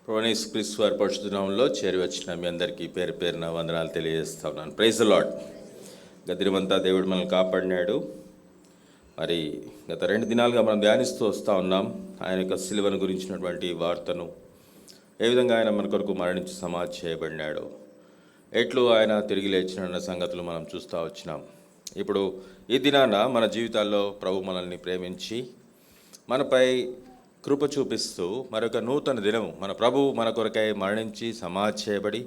ప్రభువైన యేసుక్రీస్తు వారి పరిశుద్ధ నామములో చేరి వచ్చిన మీ అందరికీ పేరు పేరున వందనాలు తెలియజేస్తా ఉన్నాను. Praise the lord. గదిరిమంతా దేవుడు మనల్ని కాపాడినాడు. మరి గత 2 దినాలుగా మనం ధ్యానిస్తూ వస్తూ ఉన్నాం ఆయన యొక్క సిలువను గురించినటువంటి వార్తను, ఏ విధంగా ఆయన మన కొరకు మరణించి సమాధి చేయబడినాడు, ఎట్లు ఆయన తిరిగి లేచిన సంగతులు మనం చూస్తూ వచ్చినాం. ఇప్పుడు ఈ దినాన మన జీవితాల్లో ప్రభు మనల్ని ప్రేమించి మనపై కృప చూపిస్తూ మరొక నూతన దినము, మన ప్రభువు మన కొరకై మరణించి సమాధి చేయబడి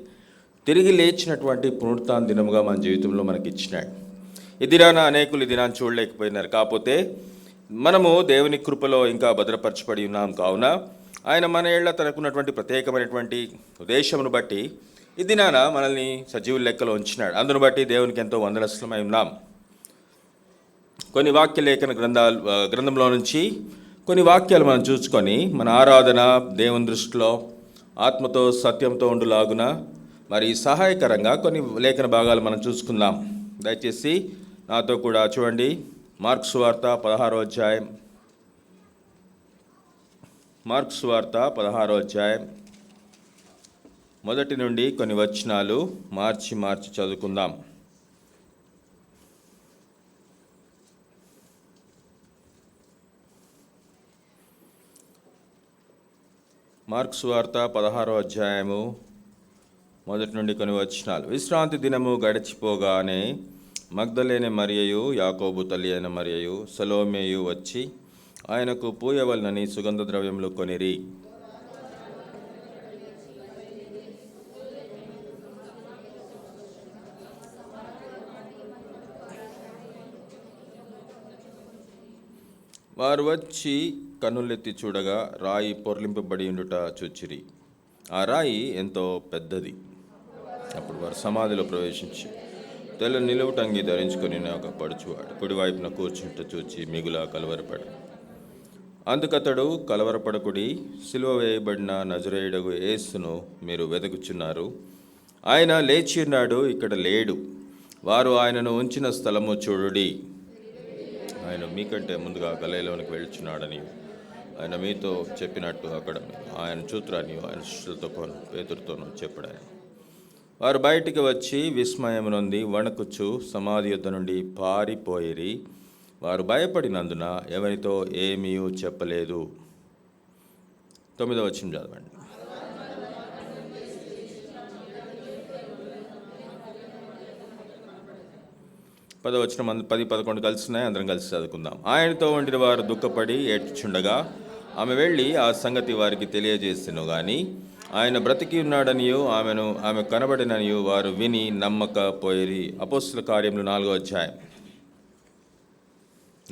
తిరిగి లేచినటువంటి పునరుత్థాన దినముగా మన జీవితంలో మనకి ఇచ్చినాడు. ఈ దినాన అనేకులు ఈ దినాన్ని చూడలేకపోయినారు. కాకపోతే మనము దేవుని కృపలో ఇంకా భద్రపరచబడి ఉన్నాం. కావున ఆయన మన ఏళ్ల తనకున్నటువంటి ప్రత్యేకమైనటువంటి ఉద్దేశమును బట్టి ఈ దినాన మనల్ని సజీవుల లెక్కలో ఉంచినాడు. అందును బట్టి దేవునికి ఎంతో వందనస్తులమై ఉన్నాం. కొన్ని వాక్య లేఖన గ్రంథంలో నుంచి కొన్ని వాక్యాలు మనం చూసుకొని మన ఆరాధన దేవుని దృష్టిలో ఆత్మతో సత్యంతో ఉండులాగున మరి సహాయకరంగా కొన్ని లేఖన భాగాలు మనం చూసుకుందాం. దయచేసి నాతో కూడా చూడండి. మార్కు సువార్త 16వ అధ్యాయం. మార్కు సువార్త 16వ అధ్యాయం మొదటి నుండి కొన్ని వచనాలు మార్చి చదువుకుందాం. మార్కు సువార్త 16వ అధ్యాయము మొదటి నుండి కొన్ని వచనాలు. విశ్రాంతి దినము గడిచిపోగానే మగ్దలేని మరియయు, యాకోబు తల్లి అయిన మరియయు, సలోమేయు వచ్చి ఆయనకు పూయవలనని సుగంధ ద్రవ్యములు కొనిరి. వారు వచ్చి కన్నులెత్తి చూడగా రాయి పొర్లింపబడి ఉండుట చూచిరి. ఆ రాయి ఎంతో పెద్దది. అప్పుడు వారు సమాధిలో ప్రవేశించి తెల్ల నిలువుటంగి ధరించుకొని ఒక పడుచువాడు కుడివైపున కూర్చుంట చూచి మిగులా కలవరపడ. అందుకతడు, కలవరపడకుడి, సిలువ వేయబడిన నజరేయుడగు యేసును మీరు వెతుకుచున్నారు. ఆయన లేచి ఉన్నాడు, ఇక్కడ లేడు. వారు ఆయనను ఉంచిన స్థలము చూడుడి. ఆయన మీకంటే ముందుగా గలిలయలోనికి వెళ్తున్నాడని ఆయన మీతో చెప్పినట్టు అక్కడ ఆయన చూతురాని ఆయన శిష్యులతో పేతురుతోనూ చెప్పాడు. ఆయన వారు బయటికి వచ్చి విస్మయం నొంది వణకుచు సమాధి యుద్ధ నుండి పారిపోయిరి. వారు భయపడినందున ఎవరితో ఏమీ చెప్పలేదు. 9వ వచనం చదవండి. పదవచనం 10-11 కలిసినాయి. అందరం కలిసి చదువుకుందాం. ఆయనతో ఉండిన వారు దుఃఖపడి ఏడ్చుచుండగా ఆమె వెళ్ళి ఆ సంగతి వారికి తెలియజేసెను. గాని ఆయన బ్రతికి ఉన్నాడనియు ఆమె కనబడిననియు వారు విని నమ్మకపోయిరి. అపోస్తుల కార్యములు 4వ అధ్యాయం.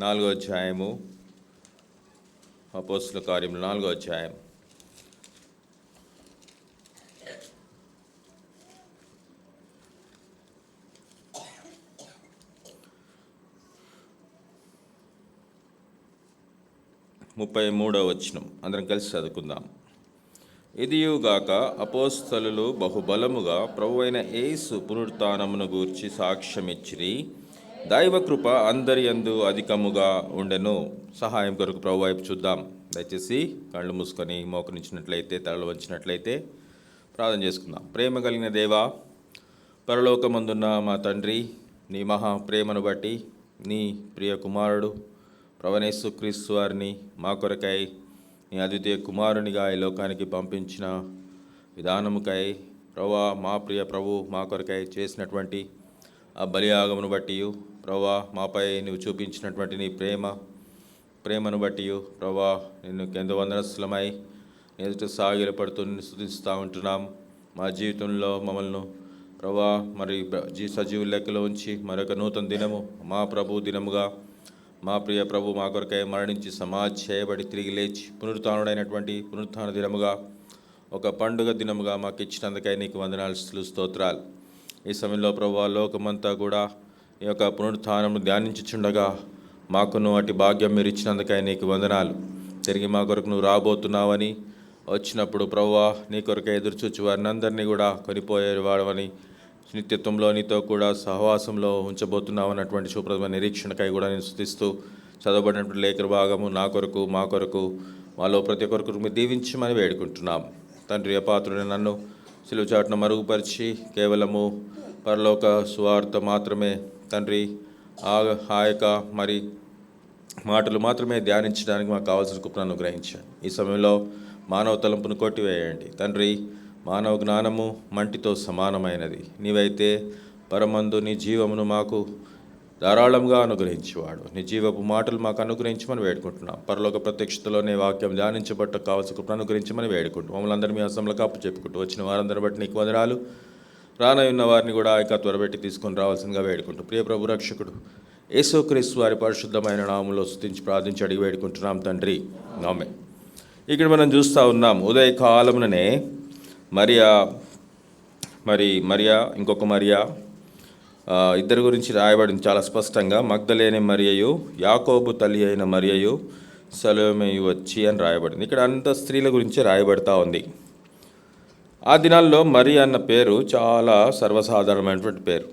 4వ అధ్యాయము. అపోస్తుల కార్యములు 4వ అధ్యాయం. ముప్పై 33వ వచనం. అందరం కలిసి చదువుకుందాం. ఇదియుగాక అపోస్తలులు బహుబలముగా ప్రభువైన యేసు పునరుత్థానమును గూర్చి సాక్ష్యమిచ్చిరి. దైవకృప అందరి యందు అధికముగా ఉండెను. సహాయం కొరకు ప్రభు వైపు చూద్దాం. దయచేసి కళ్ళు మూసుకొని మోకరించినట్లయితే, తలలు వంచినట్లయితే ప్రార్థన చేసుకుందాం. ప్రేమ కలిగిన దేవా, పరలోకమందున్న మా తండ్రి, నీ మహా ప్రేమను బట్టి నీ ప్రియ కుమారుడు ప్రభువైన యేసుక్రీస్తు వారిని మా కొరకై నీ అద్వితీయ కుమారునిగా ఈ లోకానికి పంపించిన విధానముకై ప్రభువా, మా ప్రియ ప్రభు మా కొరకై చేసినటువంటి ఆ బలియాగమును బట్టి ప్రభువా, మాపై నువ్వు చూపించినటువంటి నీ ప్రేమను బట్టి ప్రభువా, నిన్ను ఎంతో వందనస్తులమై ఎదుట సాగిలపడుతూ నిన్ను స్తుతిస్తూ ఉంటున్నాం. మా జీవితంలో మమ్మల్ని ప్రభువా మరి సజీవుల లెక్కలో ఉంచి మరొక నూతన దినము, మా ప్రభు దినముగా మా ప్రియ ప్రభు మా కొరకై మరణించి సమాధి చేయబడి తిరిగి లేచి పునరుత్థానుడైనటువంటి పునరుత్థాన దినముగా, ఒక పండుగ దినముగా మాకు ఇచ్చినందుకై నీకు వందనాలు, స్తోత్రాలు. ఈ సమయంలో ప్రభువా, లోకమంతా కూడా ఈ యొక్క పునరుత్థానము ధ్యానించుచుండగా మాకును అటు భాగ్యం మీరు ఇచ్చినందుకై నీకు వందనాలు. తిరిగి మా కొరకు నువ్వు రాబోతున్నావని, వచ్చినప్పుడు ప్రభువా నీ కొరకై ఎదురుచూచి వారిని అందరినీ కూడా కొనిపోయేవాడవని, నిత్యత్వంలో నీతో కూడా సహవాసంలో ఉంచబోతున్నావు అన్నటువంటి శుభ్రమైన నిరీక్షణకై కూడా నేను స్తుతిస్తూ చదవబడినటువంటి లేఖన భాగము నా కొరకు మా కొరకు మాలో ప్రతి ఒక్కరికి మీరు దీవించమని వేడుకుంటున్నాం. తండ్రి అపాత్రుని నన్ను సిలువ చాటున మరుగుపరిచి కేవలము పరలోక సువార్త మాత్రమే తండ్రి ఆ యొక్క మరి మాటలు మాత్రమే ధ్యానించడానికి మాకు కావాల్సిన కృపను అనుగ్రహించండి. ఈ సమయంలో మానవ తలంపును కొట్టివేయండి తండ్రి. మానవ జ్ఞానము మంటితో సమానమైనది. నీవైతే పరమందు నీ జీవమును మాకు ధారాళంగా అనుగ్రహించేవాడు. నీ జీవపు మాటలు మాకు అనుగ్రహించమని వేడుకుంటున్నాం. పరలోక ప్రత్యక్షతలోనే వాక్యం ధ్యానించబట్ట కావాల్సిన కృపను అనుగ్రహించమని వేడుకుంటున్నాం. మమ్మల్ని అందరూ మీ హస్తంలోకి అప్పచెప్పుకుంటూ వచ్చిన వారందరిని బట్టి నీకు వందనాలు. రానయున్న వారిని కూడా ఆయక త్వరబెట్టి తీసుకొని రావాల్సిందిగా వేడుకుంటూ ప్రియ ప్రభు రక్షకుడు యేసుక్రీస్తు వారి పరిశుద్ధమైన నామములో స్తుతించి ప్రార్థించి అడిగి వేడుకుంటున్నాం తండ్రి, ఆమేన్. ఇక్కడ మనం చూస్తూ ఉన్నాం ఉదయకాలముననే మరియా ఇంకొక మరియా ఇద్దరి గురించి రాయబడింది చాలా స్పష్టంగా. మగ్దలేని మరియయు, యాకోబు తల్లి అయిన మరియయు, సలోమెయు వచ్చి అని రాయబడింది. ఇక్కడ అంత స్త్రీల గురించి రాయబడతా ఉంది. ఆ దినాల్లో మరి అన్న పేరు చాలా సర్వసాధారణమైనటువంటి పేరు.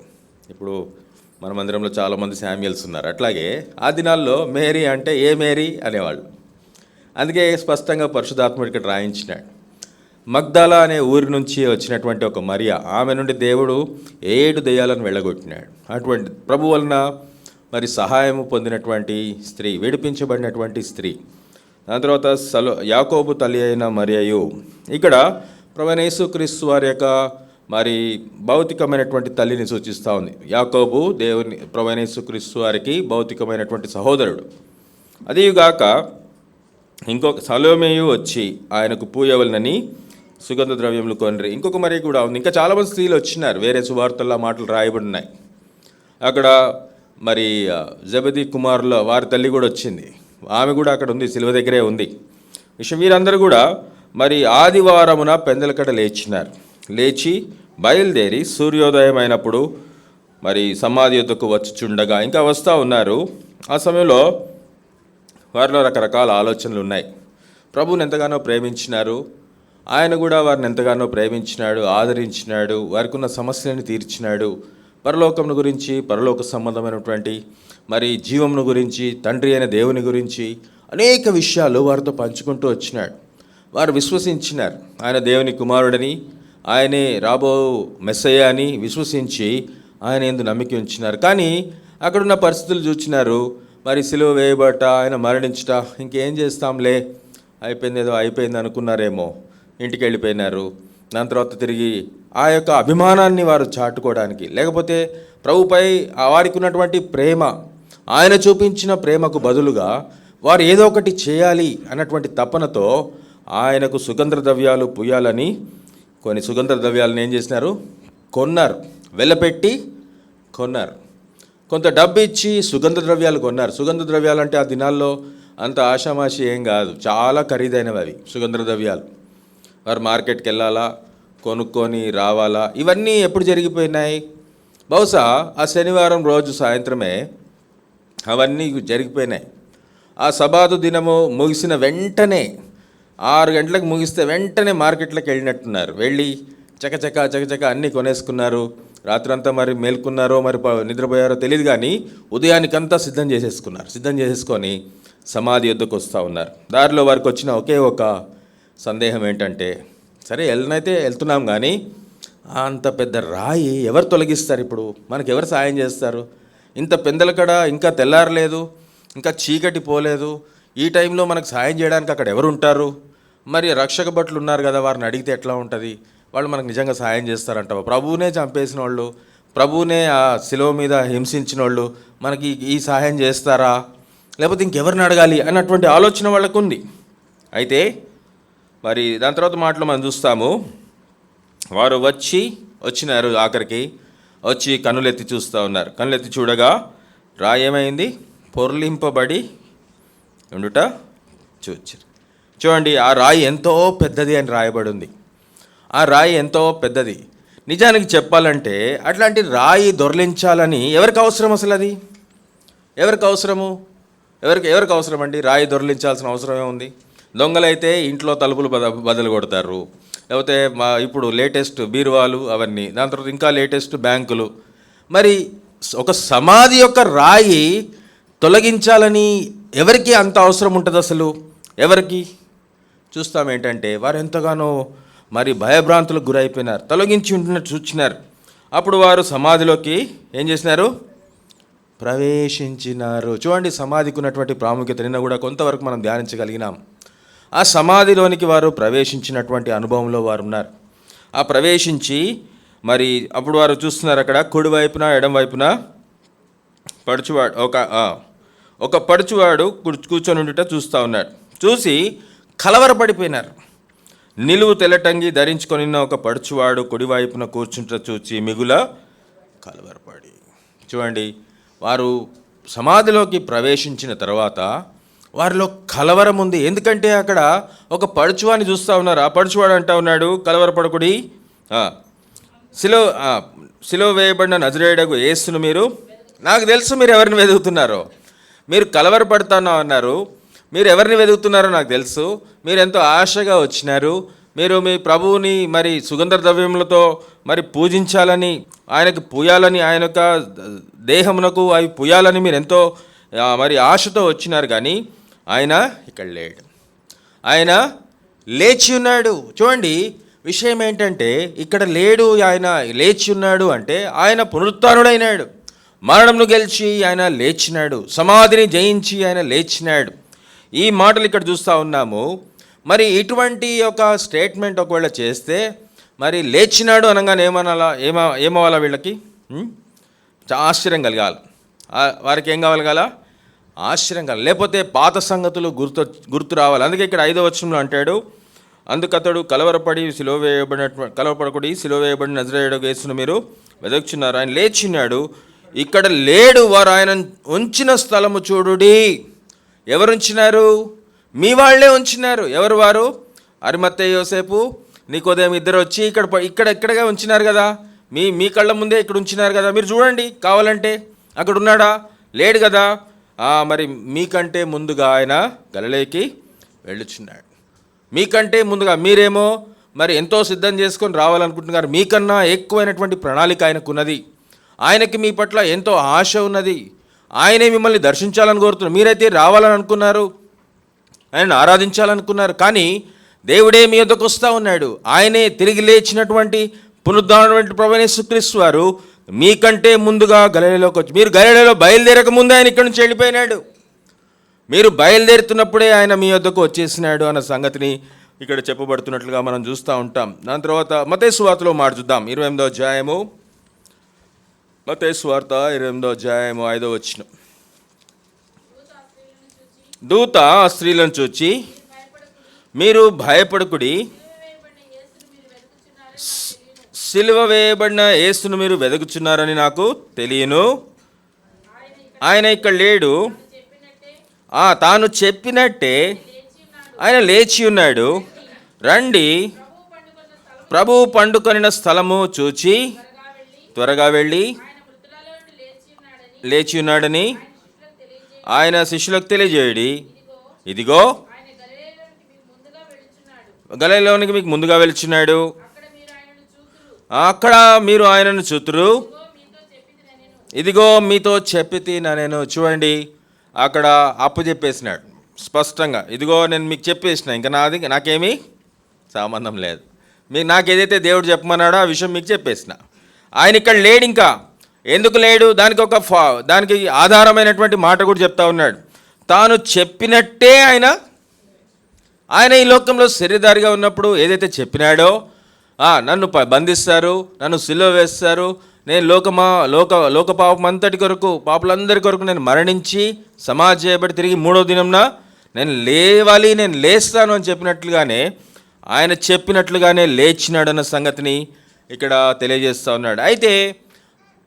ఇప్పుడు మన మందిరంలో చాలామంది శామ్యుయల్స్ ఉన్నారు. అట్లాగే ఆ దినాల్లో మేరీ అంటే ఏ మేరీ అనేవాళ్ళు. అందుకే స్పష్టంగా పరిశుద్ధాత్ముడు ఇక్కడ రాయించినాడు. మగ్దలా అనే ఊరి నుంచి వచ్చినటువంటి ఒక మరియా, ఆమె నుండి దేవుడు 7 దెయ్యాలను వెళ్ళగొట్టినాడు. అటువంటి ప్రభు వలన మరి సహాయము పొందినటువంటి స్త్రీ, విడిపించబడినటువంటి స్త్రీ. దాని తర్వాత యాకోబు తల్లి అయిన మరియయు. ఇక్కడ ప్రభువైన యేసుక్రీస్తు వారి యొక్క మరి భౌతికమైనటువంటి తల్లిని సూచిస్తూ ఉంది. యాకోబు దేవుని ప్రభువైన యేసుక్రీస్తు వారికి భౌతికమైనటువంటి సహోదరుడు. అదేగాక ఇంకొక సలోమెయు వచ్చి ఆయనకు పూయవలనని సుగంధ ద్రవ్యములు కొనరి. ఇంకొక మరి కూడా ఉంది. ఇంకా చాలామంది స్త్రీలు వచ్చినారు. వేరే సువార్తల్లో మాటలు రాయబడినాయి. అక్కడ మరి జబదీ కుమారుల వారి తల్లి కూడా వచ్చింది. ఆమె కూడా అక్కడ ఉంది, సిలువ దగ్గరే ఉంది. వీరందరూ కూడా మరి ఆదివారమున పెందలకడ లేచి బయలుదేరి సూర్యోదయం అయినప్పుడు మరి సమాధి యొద్దకు వచ్చుచుండగా ఇంకా వస్తూ ఉన్నారు. ఆ సమయంలో వారిలో రకరకాల ఆలోచనలు ఉన్నాయి. ప్రభువుని ఎంతగానో ప్రేమించినారు, ఆయన కూడా వారిని ఎంతగానో ప్రేమించినాడు, ఆదరించినాడు, వారికి ఉన్న సమస్యలను తీర్చినాడు. పరలోకమును గురించి, పరలోక సంబంధమైనటువంటి మరి జీవమును గురించి, తండ్రి అయిన దేవుని గురించి అనేక విషయాలు వారితో పంచుకుంటూ వచ్చినాడు. వారు విశ్వసించినారు. ఆయన దేవుని కుమారుడని, ఆయనే రాబో మెస్సయ్య అని విశ్వసించి ఆయన యందు నమ్మిక ఉంచినారు. కానీ అక్కడున్న పరిస్థితులు చూచినారు. మరి సిలువ వేయబట్ట, ఆయన మరణించుట, ఇంకేం చేస్తాంలే, అయిపోయింది అనుకున్నారేమో, ఇంటికి వెళ్ళిపోయినారు. దాని తర్వాత తిరిగి ఆ యొక్క అభిమానాన్ని వారు చాటుకోవడానికి, లేకపోతే ప్రభుపై వారికి ఉన్నటువంటి ప్రేమ, ఆయన చూపించిన ప్రేమకు బదులుగా వారు ఏదో ఒకటి చేయాలి అన్నటువంటి తపనతో ఆయనకు సుగంధ ద్రవ్యాలు పూయాలని కొన్ని సుగంధ ద్రవ్యాలను ఏం చేసినారు, కొన్నారు, వెలపెట్టి కొన్నారు. కొంత డబ్బు ఇచ్చి సుగంధ ద్రవ్యాలు కొన్నారు. సుగంధ ద్రవ్యాలు అంటే ఆ దినాల్లో అంత ఆషామాషి ఏం కాదు, చాలా ఖరీదైనవి అవి సుగంధ ద్రవ్యాలు. వారు మార్కెట్కి వెళ్ళాలా, కొనుక్కొని రావాలా, ఇవన్నీ ఎప్పుడు జరిగిపోయినాయి? బహుశా ఆ శనివారం రోజు సాయంత్రమే అవన్నీ జరిగిపోయినాయి. ఆ సబాతు దినము ముగిసిన వెంటనే 6 గంటలకు ముగిస్తే వెంటనే మార్కెట్లోకి వెళ్ళినట్టున్నారు. వెళ్ళి చకచక అన్నీ కొనేసుకున్నారు. రాత్రంతా మరి మేల్కున్నారో మరి నిద్రపోయారో తెలియదు, కానీ ఉదయానికంతా సిద్ధం చేసేసుకొని సమాధి యొద్దకు వస్తూ ఉన్నారు. దారిలో వారికి వచ్చిన ఒకే ఒక సందేహం ఏంటంటే, సరే వెళ్ళనైతే వెళ్తున్నాం, కానీ అంత పెద్ద రాయి ఎవరు తొలగిస్తారు? ఇప్పుడు మనకు ఎవరు సాయం చేస్తారు? ఇంత పెందలకడ ఇంకా తెల్లారలేదు, ఇంకా చీకటి పోలేదు, ఈ టైంలో మనకు సాయం చేయడానికి అక్కడ ఎవరు ఉంటారు? మరి రక్షక భటులు ఉన్నారు కదా, వారిని అడిగితే ఎట్లా ఉంటుంది? వాళ్ళు మనకు నిజంగా సాయం చేస్తారంటావా? ప్రభువునే చంపేసిన వాళ్ళు, ప్రభువునే ఆ శిలువ మీద హింసించిన వాళ్ళు మనకి ఈ సహాయం చేస్తారా? లేకపోతే ఇంకెవరిని అడగాలి అన్నటువంటి ఆలోచన వాళ్ళకు ఉంది. అయితే మరి దాని తర్వాత మాటలు మనం చూస్తాము. వారు వచ్చినారు, ఆఖరికి వచ్చి కన్నులెత్తి చూస్తూ ఉన్నారు. కన్నులెత్తి చూడగా రాయి ఏమైంది? పొర్లింపబడి ఉండుట చూచారు. చూడండి, ఆ రాయి ఎంతో పెద్దది అని రాయబడి ఉంది. ఆ రాయి ఎంతో పెద్దది. నిజానికి చెప్పాలంటే అట్లాంటి రాయి దొర్లించాలని ఎవరికి అవసరం? అసలు అది ఎవరికి అవసరము? ఎవరికి అవసరం అండి? రాయి దొర్లించాల్సిన అవసరం ఏముంది? దొంగలైతే ఇంట్లో తలుపులు బదలు కొడతారు, లేకపోతే ఇప్పుడు లేటెస్ట్ బీరువాలు అవన్నీ, దాని తర్వాత ఇంకా లేటెస్ట్ బ్యాంకులు. మరి ఒక సమాధి యొక్క రాయి తొలగించాలని ఎవరికి అంత అవసరం ఉంటుంది? అసలు ఎవరికి? చూస్తాం ఏంటంటే వారు ఎంతగానో మరి భయభ్రాంతులకు గురైపోయినారు, తొలగించి ఉంటున్నట్టు చూచినారు. అప్పుడు వారు సమాధిలోకి ఏం చేసినారు? ప్రవేశించినారు. చూడండి సమాధికి ఉన్నటువంటి ప్రాముఖ్యత నిన్న కూడా కొంతవరకు మనం ధ్యానించగలిగినాం. ఆ సమాధిలోనికి వారు ప్రవేశించినటువంటి అనుభవంలో వారు ఉన్నారు. ఆ ప్రవేశించి మరి అప్పుడు వారు చూస్తున్నారు, అక్కడ కుడివైపున ఎడం వైపున పడుచువాడు ఒక పడుచువాడు కూర్చొని ఉండుట చూస్తూ ఉన్నాడు. చూసి కలవరపడిపోయినారు. నిలువు తెల్లటంగి ధరించుకొని ఒక పడుచువాడు కుడివైపున కూర్చుంట చూచి మిగుల కలవరపడి. చూడండి, వారు సమాధిలోకి ప్రవేశించిన తర్వాత వారిలో కలవరం ఉంది. ఎందుకంటే అక్కడ ఒక పడుచువాడిని చూస్తూ ఉన్నారు. ఆ పడుచువాడు అంటా ఉన్నాడు, కలవరపడకుడి, సిలువ వేయబడిన నజరేయుడగు యేసును మీరు, నాకు తెలుసు మీరు ఎవరిని వెతుకుతున్నారో, మీరు కలవరపడతాను అన్నారు, మీరు ఎవరిని వెతుకుతున్నారో నాకు తెలుసు, మీరు ఎంతో ఆశగా వచ్చినారు, మీరు మీ ప్రభువుని మరి సుగంధ ద్రవ్యములతో మరి పూజించాలని, ఆయనకు పూయాలని, ఆయన యొక్క దేహమునకు అవి పూయాలని మీరు ఎంతో మరి ఆశతో వచ్చినారు. కానీ ఆయన ఇక్కడ లేడు, ఆయన లేచి ఉన్నాడు. చూడండి, విషయం ఏంటంటే ఇక్కడ లేడు, ఆయన లేచి ఉన్నాడు అంటే ఆయన పునరుత్థానుడైనాడు, మరణంను గెలిచి ఆయన లేచినాడు, సమాధిని జయించి ఆయన లేచినాడు. ఈ మాటలు ఇక్కడ చూస్తూ ఉన్నాము. మరి ఇటువంటి ఒక స్టేట్మెంట్ ఒకవేళ చేస్తే మరి లేచినాడు అనగానే ఏమవ్వాలా వీళ్ళకి? ఆశ్చర్యం కలగాలి. వారికి ఏం కావాలి? ఆశ్చర్యం కలగాలి, లేకపోతే పాత సంగతులు గుర్తు రావాలి. అందుకే ఇక్కడ 5వ వచనంలో అంటాడు, అందుకతడు కలవరపడి కలవరపడకుడి, సిలువ వేయబడిన నజరేయుడగు యేసును మీరు వెదకుచున్నారు, ఆయన లేచినాడు, ఇక్కడ లేడు, వారు ఆయన ఉంచిన స్థలము చూడుడి. ఎవరు ఉంచినారు? మీ వాళ్ళే ఉంచినారు. ఎవరు వారు? అరిమత్తయి, యోసేపు, నికోదేము ఇద్దరు వచ్చి ఇక్కడగా ఉంచినారు కదా, మీ కళ్ళ ముందే ఇక్కడ ఉంచినారు కదా, మీరు చూడండి కావాలంటే. అక్కడ ఉన్నాడా? లేడు కదా. మరి మీకంటే ముందుగా ఆయన గలిలయకి వెళ్ళుచున్నాడు. మీకంటే ముందుగా మీరేమో మరి ఎంతో సిద్ధం చేసుకొని రావాలనుకుంటున్నారు. మీకన్నా ఎక్కువైనటువంటి ప్రణాళిక ఆయనకున్నది. ఆయనకి మీ పట్ల ఎంతో ఆశ ఉన్నది. ఆయనే మిమ్మల్ని దర్శించాలని కోరుతున్నారు. మీరైతే రావాలని అనుకున్నారు, ఆయనను ఆరాధించాలనుకున్నారు. కానీ దేవుడే మీ వద్దకు వస్తూ ఉన్నాడు. ఆయనే తిరిగి లేచినటువంటి పునరుద్ధానటువంటి ప్రభువైన యేసుక్రీస్తు వారు మీకంటే ముందుగా గలిలయలోకి వచ్చి, మీరు గలిలయలో బయలుదేరక ముందే ఆయన ఇక్కడి నుంచి వెళ్ళిపోయినాడు. మీరు బయలుదేరుతున్నప్పుడే ఆయన మీ వద్దకు వచ్చేసినాడు అన్న సంగతిని ఇక్కడ చెప్పబడుతున్నట్లుగా మనం చూస్తూ ఉంటాం. దాని తర్వాత మత్తయి సువార్తలో మాట చూద్దాం. 28వ అధ్యాయము, మత్తయి సువార్త 28వ అధ్యాయము 5వ వచనం. దూత ఆ స్త్రీలను చూచి, మీరు భయపడకుడి, సిలువ వేయబడిన యేసును మీరు వెదకుచున్నారని నాకు తెలియను, ఆయన ఇక్కడ లేడు, తాను చెప్పినట్టే ఆయన లేచి ఉన్నాడు, రండి ప్రభువు పండుకొనిన స్థలము చూచి త్వరగా వెళ్ళి లేచి ఉన్నాడని ఆయన శిష్యులకు తెలియజేయడి. ఇదిగో గలిలయలోనికి మీకు ముందుగా వెళ్తున్నాడు, అక్కడ మీరు ఆయనను చూతురు, ఇదిగో మీతో చెప్పితినా నేను. చూడండి, అక్కడ అప్పు చెప్పేసినాడు స్పష్టంగా, ఇదిగో నేను మీకు చెప్పేసిన, ఇంకా నాకేమీ సంబంధం లేదు, నాకు ఏదైతే దేవుడు చెప్పమన్నాడో ఆ విషయం మీకు చెప్పేసిన. ఆయన ఇక్కడ లేడు. ఇంకా ఎందుకు లేడు? దానికి ఆధారమైనటువంటి మాట కూడా చెప్తా ఉన్నాడు. తాను చెప్పినట్టే ఆయన ఈ లోకంలో శరీరధారిగా ఉన్నప్పుడు ఏదైతే చెప్పినాడో, నన్ను బంధిస్తారు, నన్ను సిలువ వేస్తారు, నేను లోక పాపమంతటి కొరకు, పాపులందరి కొరకు నేను మరణించి సమాధి చేయబడి తిరిగి 3వ దినంన నేను లేవాలి, నేను లేస్తాను అని చెప్పినట్లుగానే ఆయన చెప్పినట్లుగానే లేచినాడన్న సంగతిని ఇక్కడ తెలియజేస్తూ ఉన్నాడు. అయితే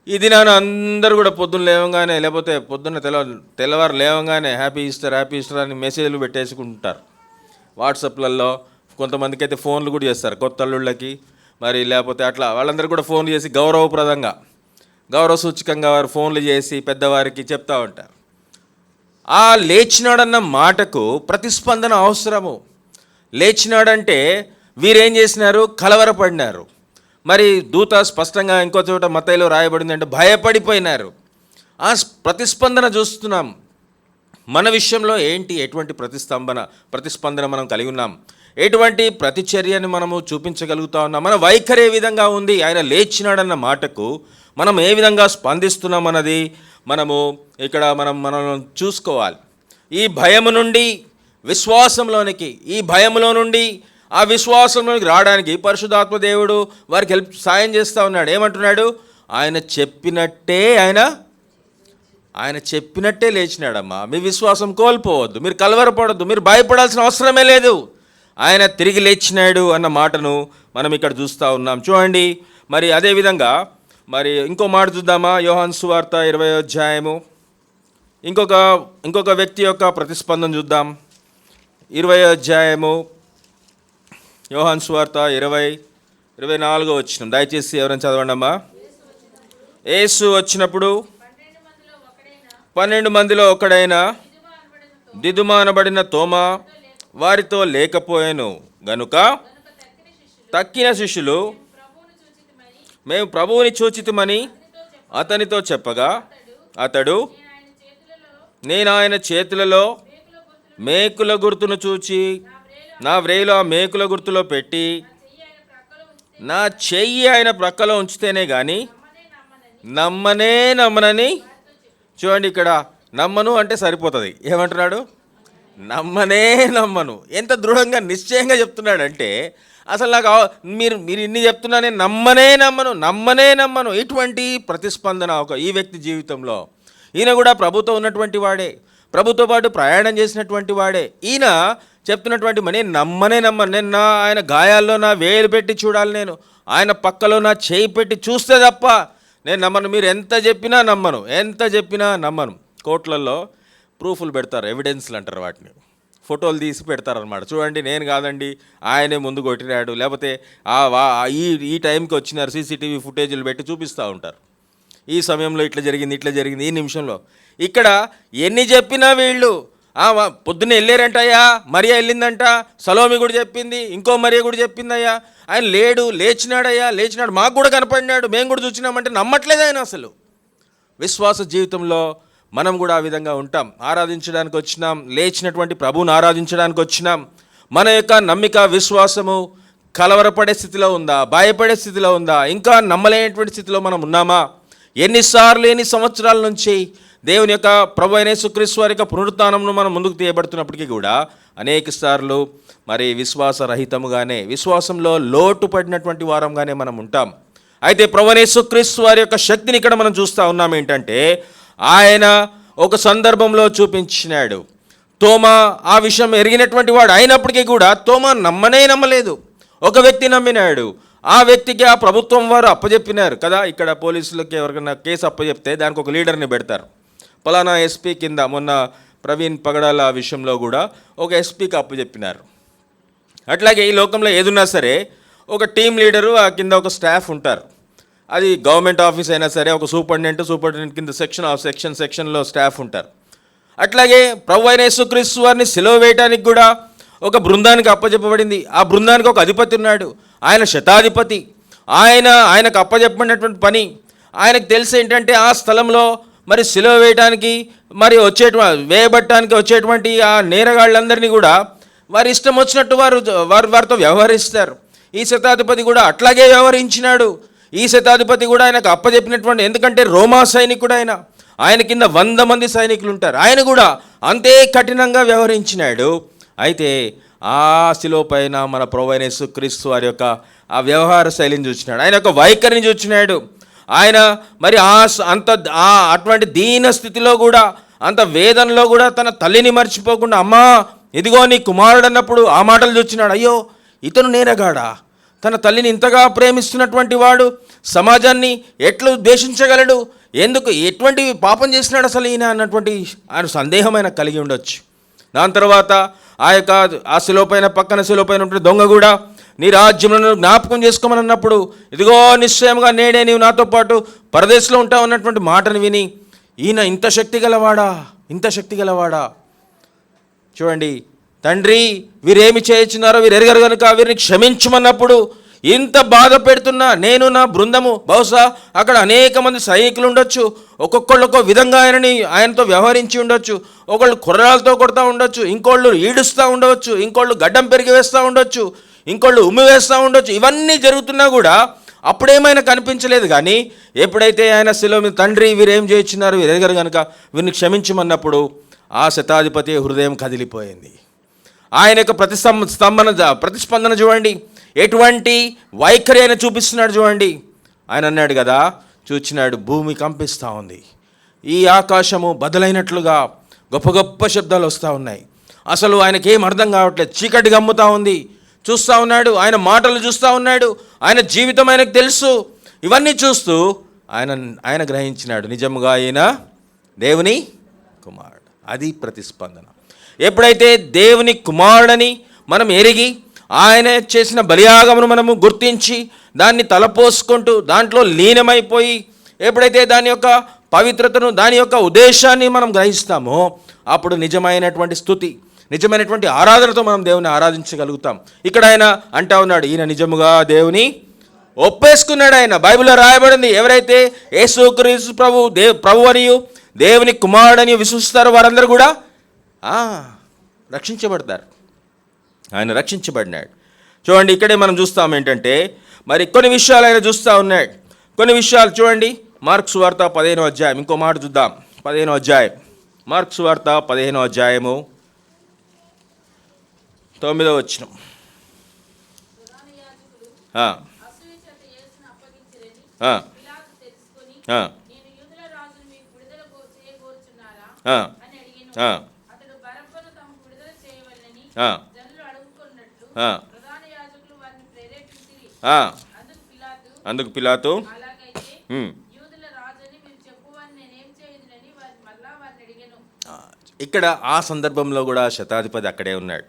ఈ దినాన అందరూ కూడా పొద్దున్న లేవగానే, లేకపోతే పొద్దున్న తెల్లవారు లేవగానే హ్యాపీ ఈస్టర్ అని మెసేజ్లు పెట్టేసుకుంటారు వాట్సాప్లలో. కొంతమందికి అయితే ఫోన్లు కూడా చేస్తారు, కొత్త అల్లుళ్ళకి మరి, లేకపోతే అట్లా వాళ్ళందరూ కూడా ఫోన్లు చేసి గౌరవప్రదంగా, గౌరవ సూచకంగా వారు ఫోన్లు చేసి పెద్దవారికి చెప్తూ ఉంటారు. ఆ లేచినాడన్న మాటకు ప్రతిస్పందన అవసరము. లేచినాడంటే వీరేం చేసినారు? కలవరపడినారు. మరి దూత స్పష్టంగా ఇంకో చోట మత్తయిలో రాయబడింది అంటే భయపడిపోయినారు. ఆ ప్రతిస్పందన చూస్తున్నాం. మన విషయంలో ఎటువంటి ప్రతిస్పందన మనం కలిగి ఉన్నాం? ఎటువంటి ప్రతిచర్యని మనము చూపించగలుగుతా ఉన్నాం? మన వైఖరి ఏ విధంగా ఉంది? ఆయన లేచినాడన్న మాటకు మనం ఏ విధంగా స్పందిస్తున్నాం అన్నది మనము ఇక్కడ మనం చూసుకోవాలి. ఈ భయము నుండి విశ్వాసంలోనికి, ఈ భయములో నుండి ఆ విశ్వాసంలోనికి రావడానికి పరిశుద్ధాత్మ దేవుడు వారికి సాయం చేస్తూ ఉన్నాడు. ఏమంటున్నాడు? ఆయన చెప్పినట్టే లేచినాడమ్మా. మీ విశ్వాసం కోల్పోవద్దు, మీరు కలవరపడద్దు, మీరు భయపడాల్సిన అవసరమే లేదు. ఆయన తిరిగి లేచినాడు అన్న మాటను మనం ఇక్కడ చూస్తూ ఉన్నాం. చూడండి, మరి అదేవిధంగా మరి ఇంకో మాట చూద్దామా? యోహాను సువార్త 20వ అధ్యాయము ఇంకొక వ్యక్తి యొక్క ప్రతిస్పందన చూద్దాం. 20వ అధ్యాయము యోహాను సువార్త 24వ వచనం దయచేసి ఎవరైనా చదవండి అమ్మా. యేసు వచ్చినప్పుడు 12 మందిలో ఒకడైన దిదుమ అనబడిన తోమా వారితో లేకపోయాను గనుక తక్కిన శిష్యులు మేము ప్రభువుని చూచితిమని అతనితో చెప్పగా అతడు, నేను ఆయన చేతులలో మేకుల గుర్తును చూచి నా వ్రేలు ఆ మేకుల గుర్తులో పెట్టి నా చెయ్యి ఆయన ప్రక్కలో ఉంచితేనే కానీ నమ్మనని. చూడండి, ఇక్కడ నమ్మను అంటే సరిపోతుంది. ఏమంటున్నాడు? నమ్మను. ఎంత దృఢంగా నిశ్చయంగా చెప్తున్నాడంటే అసలు నాకు మీరు ఇన్ని చెప్తున్నా నేను నమ్మను. ఇటువంటి ప్రతిస్పందన ఈ వ్యక్తి జీవితంలో. ఈయన కూడా ప్రభుతో ఉన్నటువంటి వాడే, ప్రభుతో పాటు ప్రయాణం చేసినటువంటి వాడే. ఈయన చెప్తున్నటువంటి నేను నేను ఆయన గాయాల్లో నా వేలు పెట్టి చూడాలి, నేను ఆయన పక్కలో నా చేయి పెట్టి చూస్తే తప్ప నేను నమ్మను. మీరు ఎంత చెప్పినా నమ్మను. కోర్టులలో ప్రూఫ్లు పెడతారు, ఎవిడెన్స్లు అంటారు వాటిని, ఫోటోలు తీసి పెడతారనమాట. చూడండి, నేను కాదండి, ఆయనే ముందు కొట్టినాడు, లేకపోతే ఈ టైంకి వచ్చినారు, సీసీటీవీ ఫుటేజీలు పెట్టి చూపిస్తూ ఉంటారు. ఈ సమయంలో ఇట్లా జరిగింది, ఈ నిమిషంలో. ఇక్కడ ఎన్ని చెప్పినా వీళ్ళు పొద్దున్న వెళ్ళారంటయ్యా, మరియా వెళ్ళిందంట, సలోమి కూడా చెప్పింది, ఇంకో మరియా కూడా చెప్పిందయ్యా, ఆయన లేచినాడు, మాకు కూడా కనపడినాడు, మేము కూడా చూసినామంటే నమ్మట్లేదు ఆయన. అసలు విశ్వాస జీవితంలో మనం కూడా ఆ విధంగా ఉంటాం. ఆరాధించడానికి వచ్చినాం, లేచినటువంటి ప్రభువుని ఆరాధించడానికి వచ్చినాం. మన యొక్క నమ్మిక, విశ్వాసము కలవరపడే స్థితిలో ఉందా? భయపడే స్థితిలో ఉందా? ఇంకా నమ్మలేనటువంటి స్థితిలో మనం ఉన్నామా? ఎన్ని సంవత్సరాల నుంచి దేవుని యొక్క ప్రభు అయిన యేసుక్రీస్తు వారి యొక్క పునరుత్థానంను మనం ముందుకు తీయబడుతున్నప్పటికీ కూడా అనేక సార్లు మరి విశ్వాసరహితముగానే, విశ్వాసంలో లోటు పడినటువంటి వారంగానే మనం ఉంటాం. అయితే ప్రభు అయిన యేసుక్రీస్తు వారి యొక్క శక్తిని ఇక్కడ మనం చూస్తూ ఉన్నాం. ఏంటంటే ఆయన ఒక సందర్భంలో చూపించినాడు. తోమా ఆ విషయం ఎరిగినటువంటి వాడు అయినప్పటికీ కూడా తోమా నమ్మలేదు. ఒక వ్యక్తి నమ్మినాడు. ఆ వ్యక్తికి ఆ ప్రభుత్వం వారు అప్పచెప్పినారు కదా. ఇక్కడ పోలీసులకి ఎవరికైనా కేసు అప్పచెప్తే దానికి ఒక లీడర్ని పెడతారు. పలానా ఎస్పీ కింద, మొన్న ప్రవీణ్ పగడాల విషయంలో కూడా ఒక ఎస్పీకి అప్పచెప్పినారు. అట్లాగే ఈ లోకంలో ఏదున్నా సరే ఒక టీం లీడరు, ఆ కింద ఒక స్టాఫ్ ఉంటారు. అది గవర్నమెంట్ ఆఫీస్ అయినా సరే ఒక సూపరింటెండెంట్ కింద సెక్షన్లో స్టాఫ్ ఉంటారు. అట్లాగే ప్రభు అయిన యేసుక్రీస్తు వారిని సిలువ వేయడానికి కూడా ఒక బృందానికి అప్పచెప్పబడింది. ఆ బృందానికి ఒక అధిపతి ఉన్నాడు, ఆయన శతాధిపతి. ఆయనకు అప్పచెప్పబడినటువంటి పని, ఆయనకు తెలిసి ఏంటంటే ఆ స్థలంలో మరి సిలువ వేయడానికి మరి వేయబట్టడానికి వచ్చేటువంటి ఆ నేరగాళ్ళందరినీ కూడా వారి ఇష్టం వచ్చినట్టు వారితో వ్యవహరిస్తారు. ఈ శతాధిపతి కూడా అట్లాగే వ్యవహరించినాడు. ఈ శతాధిపతి కూడా ఆయనకు అప్పచెప్పినటువంటి, ఎందుకంటే రోమా సైనికుడు ఆయన కింద 100 మంది సైనికులు ఉంటారు. ఆయన కూడా అంతే కఠినంగా వ్యవహరించినాడు. అయితే ఆ శిలువ పైన మన ప్రభువైన యేసుక్రీస్తు వారి యొక్క ఆ వ్యవహార శైలిని చూసినాడు, ఆయన యొక్క వైఖరిని చూసినాడు. ఆయన మరి అటువంటి దీన స్థితిలో కూడా, అంత వేదనలో కూడా తన తల్లిని మర్చిపోకుండా, అమ్మా ఇదిగో నీ కుమారుడు అన్నప్పుడు ఆ మాటలు చూసినాడు. అయ్యో, ఇతను నేరగాడా? తన తల్లిని ఇంతగా ప్రేమిస్తున్నటువంటి వాడు సమాజాన్ని ఎట్లు ద్వేషించగలడు? ఎటువంటి పాపం చేసినాడు అసలు ఈయన అన్నటువంటి ఆయన సందేహం ఆయన కలిగి ఉండొచ్చు. దాని తర్వాత ఆ శిలువ పక్కన శిలువ పైన ఉంటే దొంగ కూడా నీ రాజ్యములను జ్ఞాపకం చేసుకోమని అన్నప్పుడు, ఇదిగో నిశ్చయంగా నేడే నీవు నాతో పాటు పరదేశంలో ఉంటావు అన్నటువంటి మాటను విని ఈయన ఇంత శక్తి గలవాడా? చూడండి, తండ్రి వీరేమి చేయించున్నారో వీరు ఎరగరు కనుక వీరిని క్షమించమన్నప్పుడు ఇంత బాధ పెడుతున్నా నేను నా బృందము, బహుశా అక్కడ అనేక మంది సైనికులు ఉండొచ్చు, ఒక్కొక్కళ్ళు ఒక్కో విధంగా ఆయనతో వ్యవహరించి ఉండొచ్చు. ఒకళ్ళు కుర్రాలతో కొడతా ఉండొచ్చు, ఇంకోళ్ళు ఈడుస్తూ ఉండవచ్చు, ఇంకోళ్ళు గడ్డం పెరిగి వేస్తూ ఉండొచ్చు, ఇంకోళ్ళు ఉమ్మి వేస్తూ ఉండొచ్చు. ఇవన్నీ జరుగుతున్నా కూడా అప్పుడేమైనా కనిపించలేదు. కానీ ఎప్పుడైతే ఆయన శిలువ మీద తండ్రి వీరేం చేయించున్నారు, వీరు ఎదగరు కనుక వీరిని క్షమించమన్నప్పుడు ఆ శతాధిపతి హృదయం కదిలిపోయింది. ఆయన యొక్క ప్రతిస్పందన చూడండి, ఎటువంటి వైఖరి ఆయన చూపిస్తున్నాడు చూడండి. ఆయన అన్నాడు కదా, చూచినాడు భూమి కంపిస్తూ ఉంది, ఈ ఆకాశము బదలైనట్లుగా గొప్ప గొప్ప శబ్దాలు వస్తూ ఉన్నాయి. అసలు ఆయనకేం అర్థం కావట్లేదు, చీకటి గమ్ముతూ ఉంది. చూస్తూ ఉన్నాడు, ఆయన మాటలు చూస్తూ ఉన్నాడు, ఆయన జీవితం ఆయనకు తెలుసు. ఇవన్నీ చూస్తూ ఆయన గ్రహించినాడు, నిజముగా ఆయన దేవుని కుమారుడు. అది ప్రతిస్పందన. ఎప్పుడైతే దేవుని కుమారుడని మనం ఎరిగి ఆయన చేసిన బలియాగమును మనము గుర్తించి దాన్ని తలపోసుకుంటూ దాంట్లో లీనమైపోయి ఎప్పుడైతే దాని యొక్క పవిత్రతను, దాని యొక్క ఉద్దేశాన్ని మనం గ్రహిస్తామో అప్పుడు నిజమైనటువంటి స్తుతి, నిజమైనటువంటి ఆరాధనతో మనం దేవుని ఆరాధించగలుగుతాం. ఇక్కడ ఆయన అంటా ఉన్నాడు, ఈయన నిజముగా దేవుని ఒప్పేసుకున్నాడు. ఆయన బైబిల్లో రాయబడింది, ఎవరైతే యేసుక్రీస్తు ప్రభు అనియు దేవుని కుమారుడని విశ్వసిస్తారో వారందరూ కూడా రక్షించబడతారు. ఆయన రక్షించబడినాడు. చూడండి, ఇక్కడే మనం చూస్తాం ఏంటంటే మరి కొన్ని విషయాలు ఆయన చూస్తూ ఉన్నాడు. కొన్ని విషయాలు చూడండి, మార్కు సువార్త 15వ అధ్యాయం, ఇంకో మాట చూద్దాం. 15వ అధ్యాయం, మార్కు సువార్త 15వ అధ్యాయము 9వ వచనం. అందుకు పిలాతు ఇక్కడ ఆ సందర్భంలో కూడా శతాధిపతి అక్కడే ఉన్నాడు.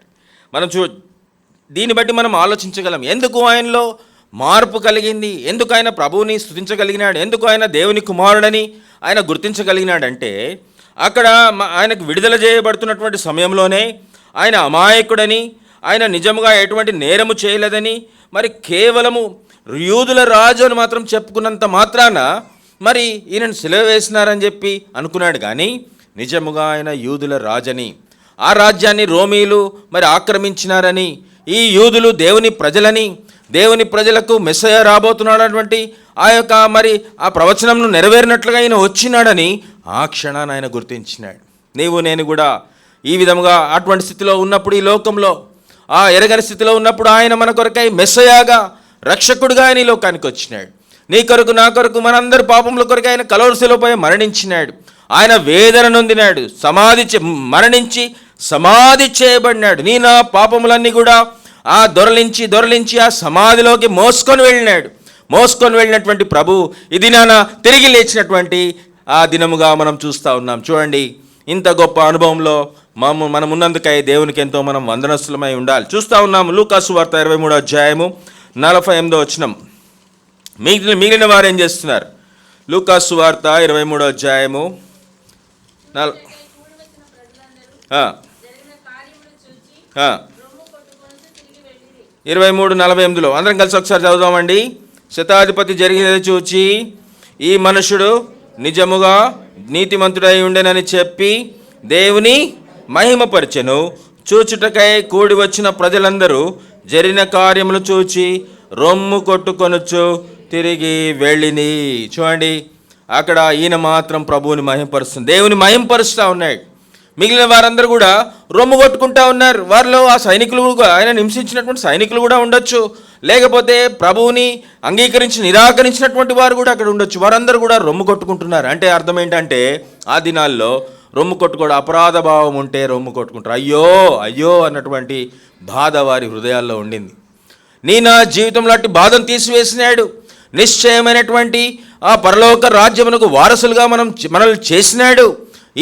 మనం దీన్ని బట్టి మనం ఆలోచించగలం, ఎందుకు ఆయనలో మార్పు కలిగింది, ఎందుకు ఆయన ప్రభువుని స్తుతించగలిగినాడు, ఎందుకు ఆయన దేవుని కుమారుడని ఆయన గుర్తించగలిగినాడంటే అక్కడ ఆయనకు విడుదల చేయబడుతున్నటువంటి సమయంలోనే ఆయన అమాయకుడని, ఆయన నిజంగా ఎటువంటి నేరము చేయలేదని, మరి కేవలము యూదుల రాజు అని మాత్రం చెప్పుకున్నంత మాత్రాన మరి ఈయనను సిలువ వేసినారని చెప్పి అనుకున్నాడు. కానీ నిజముగా ఆయన యూదుల రాజని, ఆ రాజ్యాన్ని రోమీలు మరి ఆక్రమించినారని, ఈ యూదులు దేవుని ప్రజలని, దేవుని ప్రజలకు మెస్సయ రాబోతున్నాడటువంటి ఆ యొక్క మరి ఆ ప్రవచనంను నెరవేరినట్లుగా ఆయన వచ్చినాడని ఆ క్షణాన్ని ఆయన గుర్తించినాడు. నీవు నేను కూడా ఈ విధముగా అటువంటి స్థితిలో ఉన్నప్పుడు, ఈ లోకంలో ఆ ఎరగని స్థితిలో ఉన్నప్పుడు ఆయన మన కొరకై మెస్సయాగా, రక్షకుడుగా ఆయన ఈ లోకానికి వచ్చినాడు. నీ కొరకు, నా కొరకు, మనందరి పాపముల కొరకు ఆయన కలువరి శిలువపై మరణించినాడు. ఆయన వేదన నొందినాడు, మరణించి సమాధి చేయబడినాడు. నీ నా పాపములన్నీ కూడా ఆ దొరలించి ఆ సమాధిలోకి మోసుకొని వెళ్ళినటువంటి ప్రభు ఈ దినాన తిరిగి లేచినటువంటి ఆ దినముగా మనం చూస్తూ ఉన్నాం. చూడండి, ఇంత గొప్ప అనుభవంలో మనం ఉన్నందుకై దేవునికి ఎంతో మనం వందనస్తులమై ఉండాలి. చూస్తూ ఉన్నాము లూకా సువార్త 23వ అధ్యాయము 48వ వచనం. మిగిలిన వారు ఏం చేస్తున్నారు? లూకా సువార్త 23వ అధ్యాయము 23:48 అందరం కలిసి ఒకసారి చదువుదామండి. శతాధిపతి జరిగినది చూచి ఈ మనుషుడు నిజముగా నీతిమంతుడై ఉండెనని చెప్పి దేవుని మహిమపరచెను. చూచుటకై కూడి వచ్చిన ప్రజలందరూ జరిగిన కార్యములు చూచి రొమ్ము కొట్టుకొనుచు తిరిగి వెళ్ళిని. చూడండి, అక్కడ ఈయన మాత్రం ప్రభువుని మహిమపరుస్తుంది, దేవుని మహిమపరుస్తూ ఉన్నాడు. మిగిలిన వారందరూ కూడా రొమ్ము కొట్టుకుంటా ఉన్నారు. వారిలో ఆ సైనికులు, ఆయన హింసించినటువంటి సైనికులు కూడా ఉండొచ్చు, లేకపోతే ప్రభువుని నిరాకరించినటువంటి వారు కూడా అక్కడ ఉండొచ్చు. వారందరూ కూడా రొమ్ము కొట్టుకుంటున్నారు. అంటే అర్థం ఏంటంటే ఆ దినాల్లో రొమ్ము కొట్టుకోవడం, అపరాధ భావం ఉంటే రొమ్ము కొట్టుకుంటారు. అయ్యో అయ్యో అన్నటువంటి బాధ వారి హృదయాల్లో ఉండింది. నా జీవితంలో అట్టి బాధను తీసివేసినాడు. నిశ్చయమైనటువంటి ఆ పరలోక రాజ్యమునకు వారసులుగా మనల్ని చేసినాడు.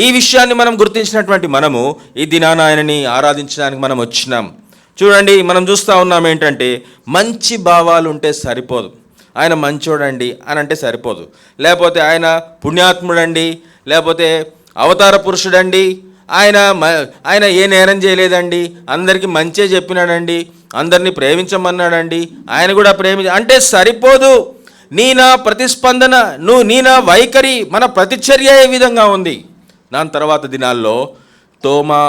ఈ విషయాన్ని మనం గుర్తించినటువంటి మనము ఈ దినాన ఆయనని ఆరాధించడానికి మనం వచ్చినాం. చూడండి, మనం చూస్తూ ఉన్నాం ఏంటంటే మంచి భావాలు ఉంటే సరిపోదు. ఆయన మంచోడండి అని అంటే సరిపోదు, లేకపోతే ఆయన పుణ్యాత్ముడండి, లేకపోతే అవతార పురుషుడండి ఆయన ఏ నేరం చేయలేదండి, అందరికీ మంచే చెప్పినాడండి, అందరినీ ప్రేమించమన్నాడండి, ఆయన కూడా అంటే సరిపోదు. నీ నా ప్రతిస్పందన, నీ నా వైఖరి, మన ప్రతిచర్య ఏ విధంగా ఉంది. దాని తర్వాత దినాల్లో తోమా,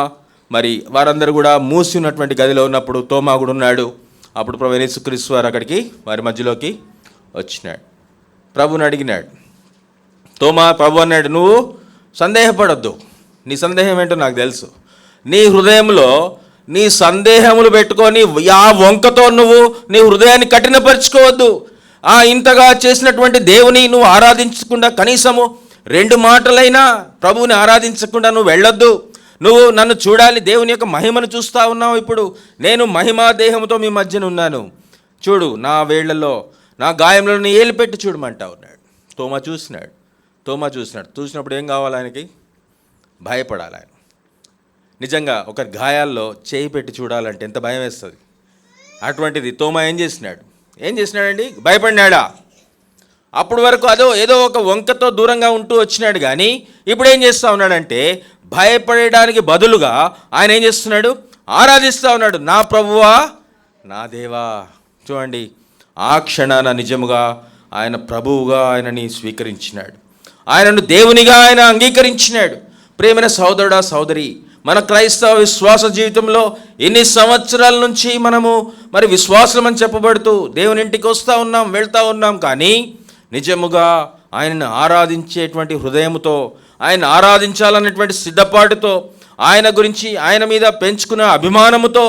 మరి వారందరూ కూడా మూసి ఉన్నటువంటి గదిలో ఉన్నప్పుడు తోమా కూడా ఉన్నాడు. అప్పుడు ప్రభువైన యేసుక్రీస్తు వారు అక్కడికి వారి మధ్యలోకి వచ్చినాడు. ప్రభుని అడిగినాడు. తోమా, ప్రభు అన్నాడు, నువ్వు సందేహపడొద్దు, నీ సందేహం ఏంటో నాకు తెలుసు. నీ హృదయంలో నీ సందేహములు పెట్టుకొని ఆ వంకతో నువ్వు నీ హృదయాన్ని కఠినపరుచుకోవద్దు. ఇంతగా చేసినటువంటి దేవుని నువ్వు ఆరాధించకుండా కనీసము 2 మాటలైనా ప్రభువుని ఆరాధించకుండా నువ్వు వెళ్ళొద్దు. నువ్వు నన్ను చూడాలి, దేవుని యొక్క మహిమను చూస్తూ ఉన్నావు. ఇప్పుడు నేను మహిమా దేహంతో మీ మధ్యన ఉన్నాను, చూడు నా వేళ్లలో నా గాయంలో నీ ఏలు పెట్టి చూడమంటా ఉన్నాడు. తోమా చూసినాడు. చూసినప్పుడు ఏం కావాలి ఆయనకి? భయపడాలి. ఆయన నిజంగా ఒక గాయాల్లో చేయి పెట్టి చూడాలంటే ఎంత భయం వేస్తుంది. అటువంటిది తోమా ఏం చేసినాడండి? భయపడినాడా? అప్పుడు వరకు ఏదో ఒక వంకతో దూరంగా ఉంటూ వచ్చినాడు. కానీ ఇప్పుడు ఏం చేస్తూ ఉన్నాడంటే భయపడడానికి బదులుగా ఆయన ఏం చేస్తున్నాడు? ఆరాధిస్తూ ఉన్నాడు. నా ప్రభువా, నా దేవా. చూడండి, ఆ క్షణాన నిజముగా ఆయన ప్రభువుగా ఆయనని స్వీకరించినాడు, ఆయనను దేవునిగా ఆయన అంగీకరించినాడు. ప్రేమైన సోదరుడా, సోదరి, మన క్రైస్తవ విశ్వాస జీవితంలో ఎన్ని సంవత్సరాల నుంచి మనము మరి విశ్వాసం అని చెప్పబడుతూ దేవుని ఇంటికి వెళ్తూ ఉన్నాం. కానీ నిజముగా ఆయనను ఆరాధించేటువంటి హృదయముతో, ఆయన ఆరాధించాలన్నటువంటి సిద్ధపాటుతో, ఆయన గురించి ఆయన మీద పెంచుకున్న అభిమానముతో,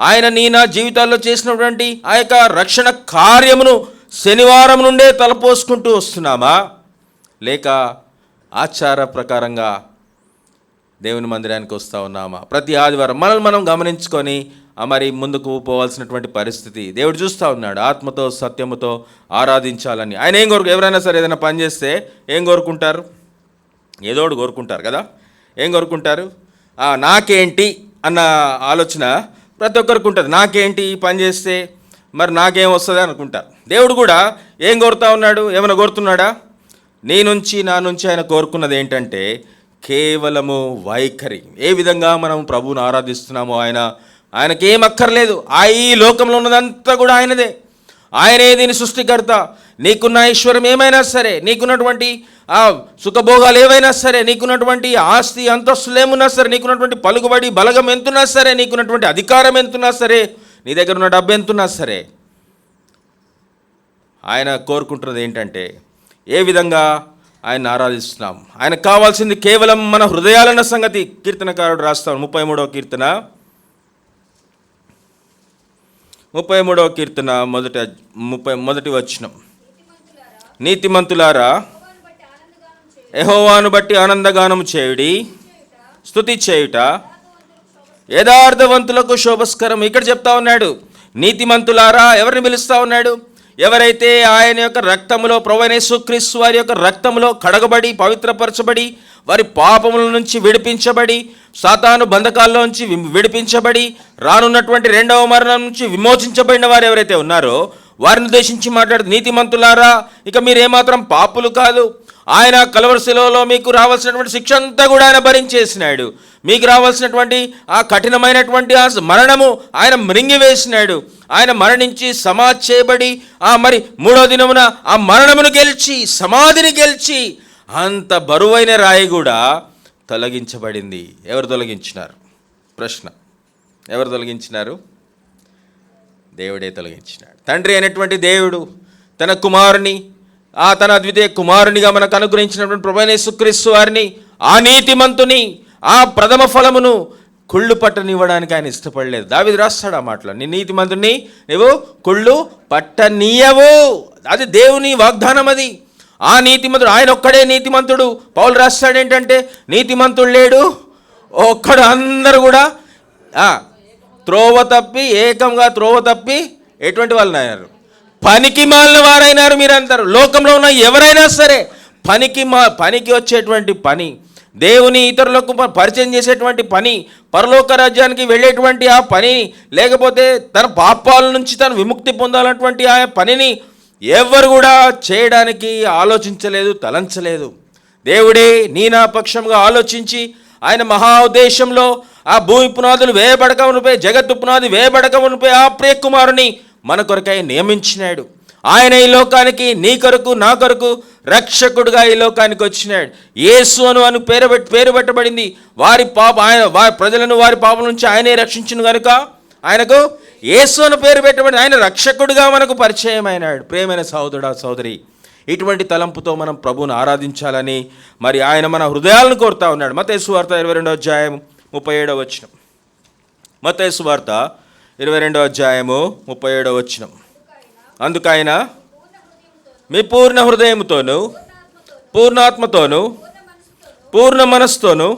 ఆయన నా జీవితాల్లో చేసినటువంటి ఆ యొక్క రక్షణ కార్యమును శనివారం నుండే తలపోసుకుంటూ వస్తున్నామా, లేక ఆచార ప్రకారంగా దేవుని మందిరానికి వస్తూ ఉన్నామా? ప్రతి ఆదివారం మనల్ని మనం గమనించుకొని మరి ముందుకు పోవాల్సినటువంటి పరిస్థితి దేవుడు చూస్తూ ఉన్నాడు. ఆత్మతో సత్యముతో ఆరాధించాలని ఆయన ఏం ఎవరైనా సరే ఏదైనా పని చేస్తే ఏం కోరుకుంటారు? ఏదో ఒకటి కోరుకుంటారు కదా. ఏం కోరుకుంటారు? నాకేంటి అన్న ఆలోచన ప్రతి ఒక్కరికి ఉంటుంది. నాకేంటి ఈ పని చేస్తే మరి నాకేం వస్తుంది అనుకుంటారు. దేవుడు కూడా ఏం కోరుతా ఉన్నాడు? ఏమైనా కోరుతున్నాడా? నా నుంచి ఆయన కోరుకున్నది ఏంటంటే కేవలము వైఖరి. ఏ విధంగా మనం ప్రభువుని ఆరాధిస్తున్నామో ఆయనకేం అక్కర్లేదు. ఈ లోకంలో ఉన్నదంతా కూడా ఆయనదే. ఆయనే దీని సృష్టికర్త. నీకున్న ఐశ్వర్యం ఏమైనా సరే, నీకున్నటువంటి సుఖభోగాలు ఏవైనా సరే, నీకున్నటువంటి ఆస్తి అంతస్తులు ఏమున్నా సరే, నీకున్నటువంటి పలుకుబడి బలగం ఎంతున్నా సరే, నీకున్నటువంటి అధికారం ఎంతున్నా సరే, నీ దగ్గర ఉన్న డబ్బు ఎంతున్నా సరే, ఆయన కోరుకుంటున్నది ఏంటంటే ఏ విధంగా ఆయన ఆరాధిస్తున్నాం. ఆయనకు కావాల్సింది కేవలం మన హృదయాలన్న సంగతి కీర్తనకారుడు రాస్తాం. 33వ కీర్తన మొదటి వచనం. నీతిమంతులారా యెహోవాను బట్టి ఆనందగానము చేయుడి, స్తుతి చేయుట యథార్థవంతులకు శోభస్కరం. ఇక్కడ చెప్తా ఉన్నాడు, నీతిమంతులారా. ఎవరిని పిలుస్తూ ఉన్నాడు? ఎవరైతే ఆయన యొక్క రక్తములో, ప్రభువైన యేసుక్రీస్తు వారి యొక్క రక్తములో కడగబడి పవిత్రపరచబడి వారి పాపముల నుంచి విడిపించబడి సాతాను బంధకాల్లో నుంచి విడిపించబడి రానున్నటువంటి 2వ మరణం నుంచి విమోచించబడిన వారు ఎవరైతే ఉన్నారో వారిని ఉద్దేశించి మాట్లాడు. నీతిమంతులారా, ఇక మీరేమాత్రం పాపులు కాదు. ఆయన కలవరి శిలువలో మీకు రావాల్సినటువంటి శిక్ష అంతా కూడా ఆయన భరించేసినాడు. మీకు రావాల్సినటువంటి ఆ కఠినమైనటువంటి ఆ మరణము ఆయన మృంగివేసినాడు. ఆయన మరణించి సమాధి చేయబడి మరి 3వ దినమున ఆ మరణమును గెలిచి సమాధిని గెలిచి అంత బరువైన రాయి కూడా తొలగించబడింది. ఎవరు తొలగించినారు? ప్రశ్న. ఎవరు తొలగించినారు? దేవుడే తొలగించినాడు. తండ్రి అయినటువంటి దేవుడు తన కుమారుని, తన అద్వితీయ కుమారునిగా మనకు అనుగ్రహించినటువంటి ప్రభువైన యేసుక్రీస్తు వారిని, ఆ నీతిమంతుని, ఆ ప్రథమ ఫలమును కుళ్ళు పట్టనివ్వడానికి ఆయన ఇష్టపడలేదు. దావీదు రాస్తాడు ఆ మాటలో, నీ నీతిమంతుని నువ్వు కుళ్ళు పట్టనీయవు. అది దేవుని వాగ్దానం. అది ఆ నీతిమంతుడు, ఆయన ఒక్కడే నీతిమంతుడు. పౌలు రాస్తాడు ఏంటంటే నీతిమంతుడు లేడు ఒక్కడు, అందరూ కూడా ఏకంగా త్రోవ తప్పి ఎటువంటి వాళ్ళు అయ్యారు? పనికి మాలిన వారైనారు మీరందరూ. లోకంలో ఉన్న ఎవరైనా సరే పనికి వచ్చేటువంటి పని, దేవుని ఇతరులకు పరిచయం చేసేటువంటి పని, పరలోక రాజ్యానికి వెళ్ళేటువంటి ఆ పని, లేకపోతే తన పాపాల నుంచి తను విముక్తి పొందాలన్నటువంటి ఆ పనిని ఎవరు కూడా చేయడానికి ఆలోచించలేదు, తలంచలేదు. దేవుడే నా పక్షంగా ఆలోచించి ఆయన మహా ఉద్దేశంలో ఆ భూమి పునాదులు వేయబడక మునిపే, జగత్తు పునాది వేయబడక మునిపే ఆ ప్రియ కుమారుని మన కొరకై నియమించినాడు. ఆయన ఈ లోకానికి నీ కొరకు నా కొరకు రక్షకుడుగా ఈ లోకానికి వచ్చినాడు. యేసు అని పేరు పెట్టబడింది. వారి ప్రజలను వారి పాపం నుంచి ఆయనే రక్షించును కనుక ఆయనకు యేసు అని పేరు పెట్టబడింది. ఆయన రక్షకుడుగా మనకు పరిచయం అయినాడు. ప్రియమైన సహోదరుడా సహోదరి, ఇటువంటి తలంపుతో మనం ప్రభువును ఆరాధించాలని మరి ఆయన మన హృదయాలను కోరుతా ఉన్నాడు. మత్తయి సువార్త 22వ అధ్యాయం 37వ వచనం. మత్తయి సువార్త 22వ అధ్యాయము 37వ వచనం. అందుకైనా మీ పూర్ణ హృదయముతోను, పూర్ణాత్మతోను, పూర్ణ మనస్సుతోను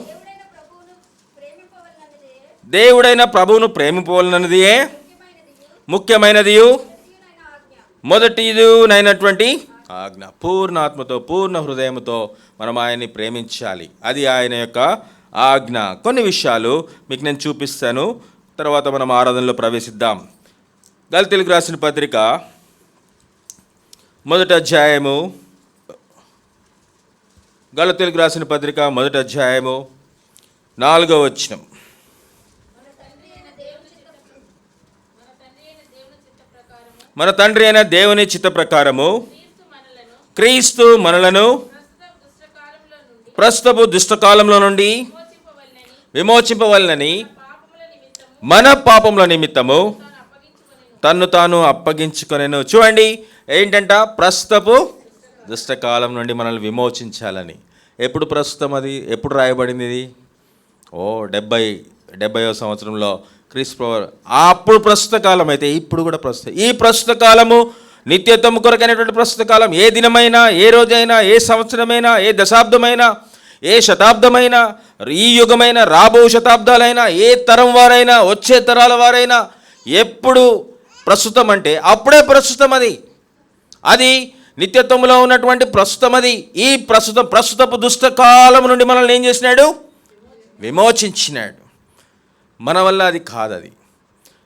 దేవుడైన ప్రభువును ప్రేమింపవలనదియే ముఖ్యమైనది మొదటిదైనటువంటి ఆజ్ఞ. పూర్ణాత్మతో, పూర్ణ హృదయంతో మనం ఆయన్ని ప్రేమించాలి. అది ఆయన యొక్క ఆజ్ఞ. కొన్ని విషయాలు మీకు నేను చూపిస్తాను, తర్వాత మనం ఆరాధనలో ప్రవేశిద్దాం. గలతీయులకు రాసిన పత్రిక మొదటి అధ్యాయము, గలతీయులకు రాసిన పత్రిక మొదటి అధ్యాయము 4వ వచనం. మన తండ్రి అయిన దేవుని చిత్త ప్రకారము క్రీస్తు మనలను ప్రస్తుతపు దుష్టకాలంలో నుండి విమోచింపవలనని మన పాపముల నిమిత్తము తన్ను తాను అప్పగించుకొనెను. చూడండి, ఏంటంట? ప్రస్తుతపు దుష్టకాలం నుండి మనల్ని విమోచించాలని. ఎప్పుడు ప్రస్తుతం? అది ఎప్పుడు రాయబడింది? ఇది 70వ సంవత్సరంలో క్రీస్తు. అప్పుడు ప్రస్తుత కాలం అయితే ఇప్పుడు కూడా ప్రస్తుతం. ఈ ప్రస్తుత కాలము నిత్యత్వము కొరకైనటువంటి ప్రస్తుత కాలం. ఏ దినమైనా, ఏ రోజైనా, ఏ సంవత్సరమైనా, ఏ దశాబ్దమైనా, ఏ శతాబ్దమైనా, ఈ యుగమైన, రాబో శతాబ్దాలైనా, ఏ తరం వారైనా, వచ్చే తరాల వారైనా ఎప్పుడు ప్రస్తుతం అంటే అప్పుడే ప్రస్తుతం. అది నిత్యత్వంలో ఉన్నటువంటి ప్రస్తుతం. అది ఈ ప్రస్తుతపు దుష్టకాలం నుండి మనల్ని ఏం చేసినాడు? విమోచించినాడు. మన వల్ల అది కాదు. అది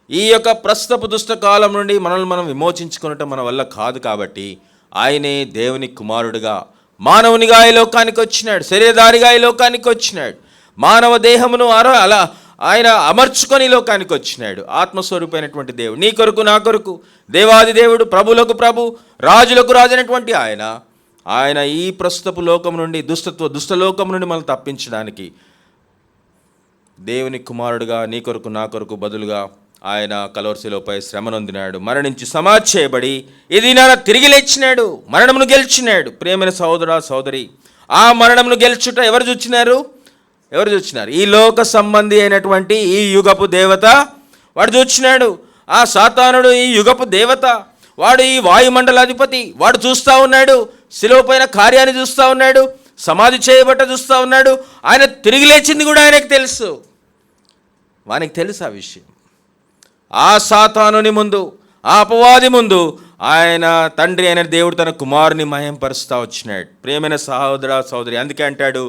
ఈ యొక్క ప్రస్తుతపు దుష్టకాలం నుండి మనల్ని మనం విమోచించుకునటం మన వల్ల కాదు. కాబట్టి ఆయనే దేవుని కుమారుడుగా, మానవునిగా ఈ లోకానికి వచ్చినాడు. శరీరధారిగా ఈ లోకానికి వచ్చినాడు. మానవ దేహమును అలా ఆయన అమర్చుకొని లోకానికి వచ్చినాడు. ఆత్మస్వరూపమైనటువంటి దేవుడు, నీ కొరకు నా కొరకు దేవాది దేవుడు, ప్రభులకు ప్రభు, రాజులకు రాజు అయినటువంటి ఆయన ఈ ప్రస్తుతపు లోకం నుండి, దుష్టలోకం నుండి మనల్ని తప్పించడానికి దేవుని కుమారుడుగా నీ కొరకు నా కొరకు బదులుగా ఆయన కలవరిశిలపై శ్రమ నొందినాడు, మరణించి సమాధి చేయబడి ఇది తిరిగి లేచినాడు, మరణమును గెలిచినాడు. ప్రియమైన సహోదరా సహోదరి, ఆ మరణమును గెలుచుట ఎవరు చూచినారు? ఈ లోక సంబంధి అయినటువంటి ఈ యుగపు దేవత వాడు చూచినాడు. ఆ సాతానుడు ఈ యుగపు దేవత, వాడు ఈ వాయుమండలాధిపతి. వాడు చూస్తూ ఉన్నాడు, శిలువ పైన కార్యాన్ని చూస్తూ ఉన్నాడు, సమాధి చేయబట్ట చూస్తూ ఉన్నాడు. ఆయన తిరిగి లేచింది కూడా ఆయనకు తెలుసు. వానికి తెలుసు ఆ విషయం. ఆ సాతానుని ముందు, ఆ అపవాది ముందు ఆయన తండ్రి అయిన దేవుడు తన కుమారుని మహింపరుస్తూ వచ్చినాడు. ప్రియమైన సహోదర సహోదరి, అందుకే అంటాడు,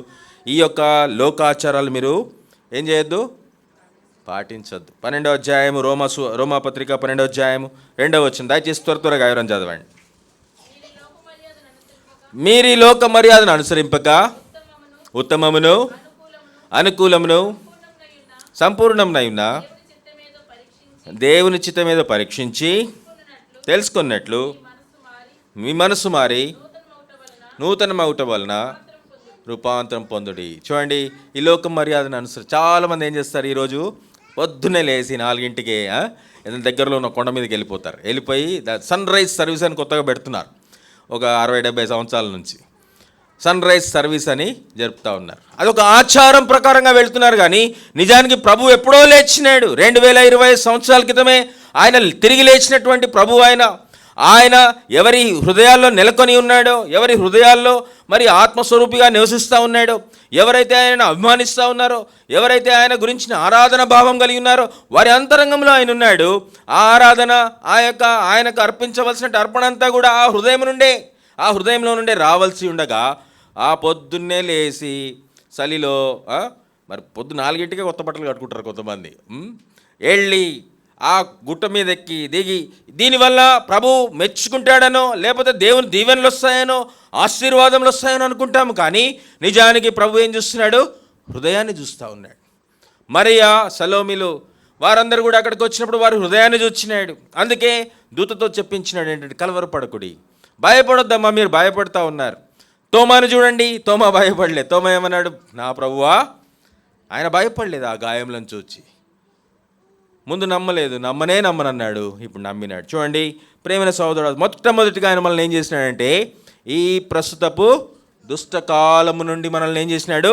ఈ యొక్క లోకాచారాలు మీరు ఏం చేయొద్దు, పాటించొద్దు. 12వ అధ్యాయము రోమాపత్రిక 12వ అధ్యాయము 2వ వచనం. దయచేసి త్వరగా ఎవరైనా చదవండి. మీరు ఈ లోక మర్యాదను అనుసరింపక ఉత్తమమును, అనుకూలమును, సంపూర్ణమునైన దేవుని చిత్తం మీద పరీక్షించి తెలుసుకున్నట్లు మీ మనసు మారి నూతనమవుట వలన రూపాంతరం పొందుడి. చూడండి, ఈ లోక మర్యాదను చాలామంది ఏం చేస్తారు? ఈరోజు పొద్దున్నే లేచి 4ంటికే ఏదైనా దగ్గరలో ఉన్న కొండ మీదకి వెళ్ళిపోయి సన్ రైజ్ సర్వీస్ అని కొత్తగా పెడుతున్నారు. ఒక 60-70 సంవత్సరాల నుంచి సన్ రైజ్ సర్వీస్ అని జరుపుతూ ఉన్నారు. అదొక ఆచారం ప్రకారంగా వెళుతున్నారు. కానీ నిజానికి ప్రభు ఎప్పుడో లేచినాడు. 2020 సంవత్సరాల క్రితమే ఆయన తిరిగి లేచినటువంటి ప్రభు. ఆయన ఎవరి హృదయాల్లో నెలకొని ఉన్నాడో, ఎవరి హృదయాల్లో మరి ఆత్మస్వరూపిగా నివసిస్తూ ఉన్నాడో, ఎవరైతే ఆయన అభిమానిస్తూ ఉన్నారో, ఎవరైతే ఆయన గురించిన ఆరాధన భావం కలిగి ఉన్నారో వారి అంతరంగంలో ఆయన ఉన్నాడు. ఆ ఆరాధన, ఆయనకు అర్పించవలసిన అర్పణ అంతా కూడా ఆ హృదయంలో నుండే రావాల్సి ఉండగా, ఆ పొద్దున్నే లేచి చలిలో మరి 4ంటికే కొత్త బట్టలు కట్టుకుంటారు కొంతమంది, వెళ్ళి ఆ గుట్ట మీద ఎక్కి దిగి దీనివల్ల ప్రభు మెచ్చుకుంటాడనో, లేకపోతే దేవుని దీవెనలు వస్తాయనో, ఆశీర్వాదములు వస్తాయనో అనుకుంటాము. కానీ నిజానికి ప్రభు ఏం చూస్తున్నాడు? హృదయాన్ని చూస్తూ ఉన్నాడు. మరియా, సలోమిలు వారందరూ కూడా అక్కడికి వచ్చినప్పుడు వారు హృదయాన్ని చూచినాడు. అందుకే దూతతో చెప్పించినాడు ఏంటంటే, కలవరపడకుడి, భయపడొద్దమ్మా, మీరు భయపడతా ఉన్నారు. తోమాను చూడండి, తోమా భయపడలే. తోమా ఏమన్నాడు, నా ప్రభువా, ఆయన భయపడలేదు ఆ గాయములను చూచి. ముందు నమ్మలేదు, నమ్మనన్నాడు, ఇప్పుడు నమ్మినాడు. చూడండి ప్రేమైన సహోదరుడు, మొట్టమొదటిగా ఆయన మనల్ని ఏం చేసినాడంటే, ఈ ప్రస్తుతపు దుష్టకాలము నుండి మనల్ని ఏం చేసినాడు,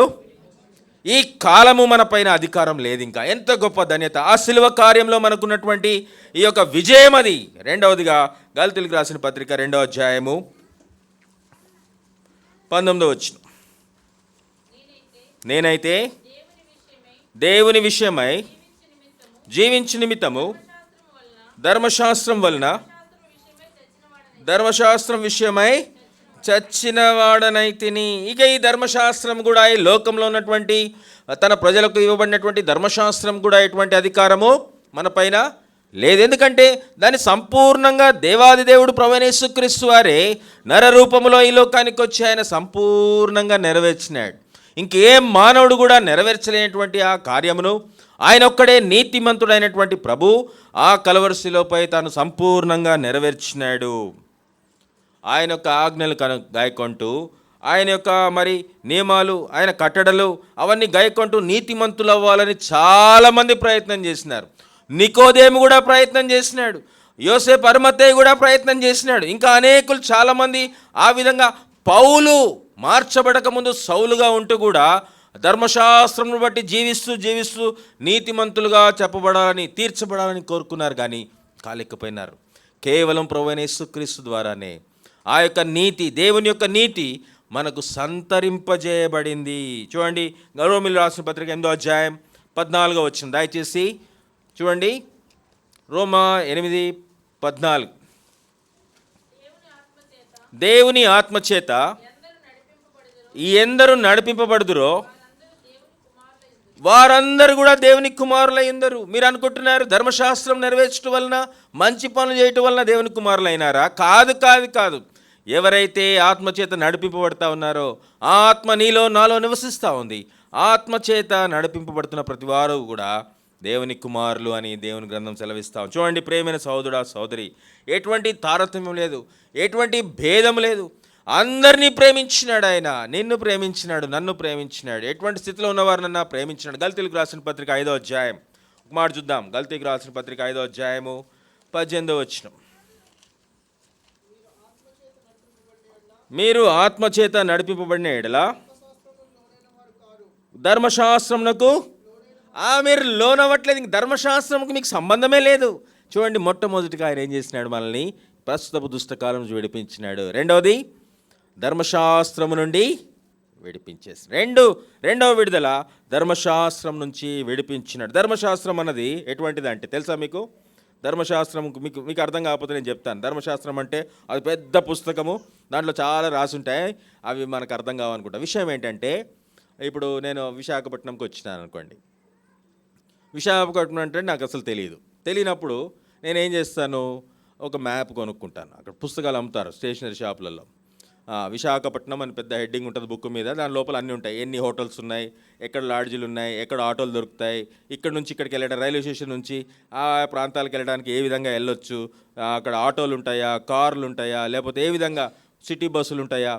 ఈ కాలము మన పైన అధికారం లేదు. ఇంకా ఎంత గొప్ప ధన్యత ఆ శిలువ కార్యంలో మనకున్నటువంటి ఈ యొక్క విజయం అది. రెండవదిగా గలతీయులకు రాసిన పత్రిక 2వ అధ్యాయము 19వ వచనం, నేనైతే దేవుని విషయమై జీవించు నిమిత్తము ధర్మశాస్త్రం విషయమై చచ్చిన వాడనైతిని. ఇక ఈ ధర్మశాస్త్రం కూడా, ఈ లోకంలో ఉన్నటువంటి తన ప్రజలకు ఇవ్వబడినటువంటి ధర్మశాస్త్రం కూడా ఎటువంటి అధికారము మన పైన లేదు. ఎందుకంటే దాన్ని సంపూర్ణంగా దేవాది దేవుడు ప్రభువైన యేసుక్రీస్తు వారే నరరూపములో ఈ లోకానికి వచ్చి ఆయన సంపూర్ణంగా నెరవేర్చినాడు. ఇంకేం మానవుడు కూడా నెరవేర్చలేనటువంటి ఆ కార్యమును ఆయన ఒక్కడే నీతిమంతుడైనటువంటి ప్రభు ఆ కలవరి శిలువపై తాను సంపూర్ణంగా నెరవేర్చినాడు. ఆయన యొక్క ఆజ్ఞలు గాయకొంటూ, ఆయన యొక్క మరి నియమాలు, ఆయన కట్టడలు అవన్నీ గాయకొంటూ నీతిమంతులు అవ్వాలని చాలామంది ప్రయత్నం చేసినారు. నికోదేము కూడా ప్రయత్నం చేసినాడు, యోసేపు అరిమత్తయి కూడా ప్రయత్నం చేసినాడు, ఇంకా అనేకులు చాలామంది ఆ విధంగా. పౌలు మార్చబడక ముందు సౌలుగా ఉంటూ కూడా ధర్మశాస్త్రమును బట్టి జీవిస్తూ నీతిమంతులుగా తీర్చబడాలని కోరుకున్నారు, కానీ కాలేకపోయినారు. కేవలం ప్రభువైన యేసుక్రీస్తు ద్వారానే ఆ యొక్క నీతి, దేవుని యొక్క నీతి మనకు సంతరింపజేయబడింది. చూడండి రోమీయులకు రాసిన పత్రిక 8వ అధ్యాయం 14వ వచనం దయచేసి చూడండి. రోమా 8:14, దేవుని ఆత్మచేత ఎందరూ నడిపింపబడుదురో వారందరూ కూడా దేవుని కుమారులైందరు. మీరు అనుకుంటున్నారు ధర్మశాస్త్రం నెరవేర్చడం వలన, మంచి పనులు చేయటం వలన దేవుని కుమారులైనారా? కాదు. ఎవరైతే ఆత్మచేత నడిపింపబడతా ఉన్నారో ఆ ఆత్మ నీలో నాలో నివసిస్తూ ఉంది. ఆత్మచేత నడిపింపబడుతున్న ప్రతి వారు కూడా దేవుని కుమారులు అని దేవుని గ్రంథం సెలవిస్తాం. చూడండి ప్రేమైన సహోదరుడా సహోదరి, ఎటువంటి తారతమ్యం లేదు, ఎటువంటి భేదం లేదు. అందరినీ ప్రేమించినాడు ఆయన. నిన్ను ప్రేమించినాడు, నన్ను ప్రేమించినాడు. ఎటువంటి స్థితిలో ఉన్నవారినన్నా ప్రేమించినాడు. గలతీయులకు రాసిన పత్రిక 5వ అధ్యాయం ఒక మాట చూద్దాం. గలతీయులకు రాసిన పత్రిక 5వ అధ్యాయము 18వ వచనం, మీరు ఆత్మచేత నడిపింపబడిన ఎడల ధర్మశాస్త్రమునకు మీరు లోనవ్వట్లేదు. ఇంక ధర్మశాస్త్రంకు మీకు సంబంధమే లేదు. చూడండి మొట్టమొదటిగా ఆయన ఏం చేసినాడు, మనల్ని ప్రస్తుతపు దుష్టకాలం నుంచి విడిపించినాడు. రెండవది ధర్మశాస్త్రము నుండి విడిపించేసి రెండవ విడుదల ధర్మశాస్త్రం నుంచి విడిపించినాడు. ధర్మశాస్త్రం అన్నది ఎటువంటిది అంటే తెలుసా మీకు? ధర్మశాస్త్రం మీకు అర్థం కాకపోతే నేను చెప్తాను. ధర్మశాస్త్రం అంటే అది పెద్ద పుస్తకము, దాంట్లో చాలా రాసుంటాయి, అవి మనకు అర్థం కావనుకుంటా. విషయం ఏంటంటే, ఇప్పుడు నేను విశాఖపట్నంకి వచ్చినాను అనుకోండి. విశాఖపట్నం అంటే నాకు అసలు తెలియనప్పుడు నేనేం చేస్తాను, ఒక మ్యాప్ కొనుక్కుంటాను. అక్కడ పుస్తకాలు అమ్ముతారు స్టేషనరీ షాపులలో. విశాఖపట్నం అని పెద్ద హెడ్డింగ్ ఉంటుంది బుక్ మీద, దాని లోపల అన్నీ ఉంటాయి. ఎన్ని హోటల్స్ ఉన్నాయి, ఎక్కడ లాడ్జీలు ఉన్నాయి, ఎక్కడ ఆటోలు దొరుకుతాయి, ఇక్కడ నుంచి ఇక్కడికి వెళ్ళడం, రైల్వే స్టేషన్ నుంచి ఆ ప్రాంతాలకు వెళ్ళడానికి ఏ విధంగా వెళ్ళొచ్చు, అక్కడ ఆటోలు ఉంటాయా, కార్లు ఉంటాయా, లేకపోతే ఏ విధంగా సిటీ బస్సులు ఉంటాయా,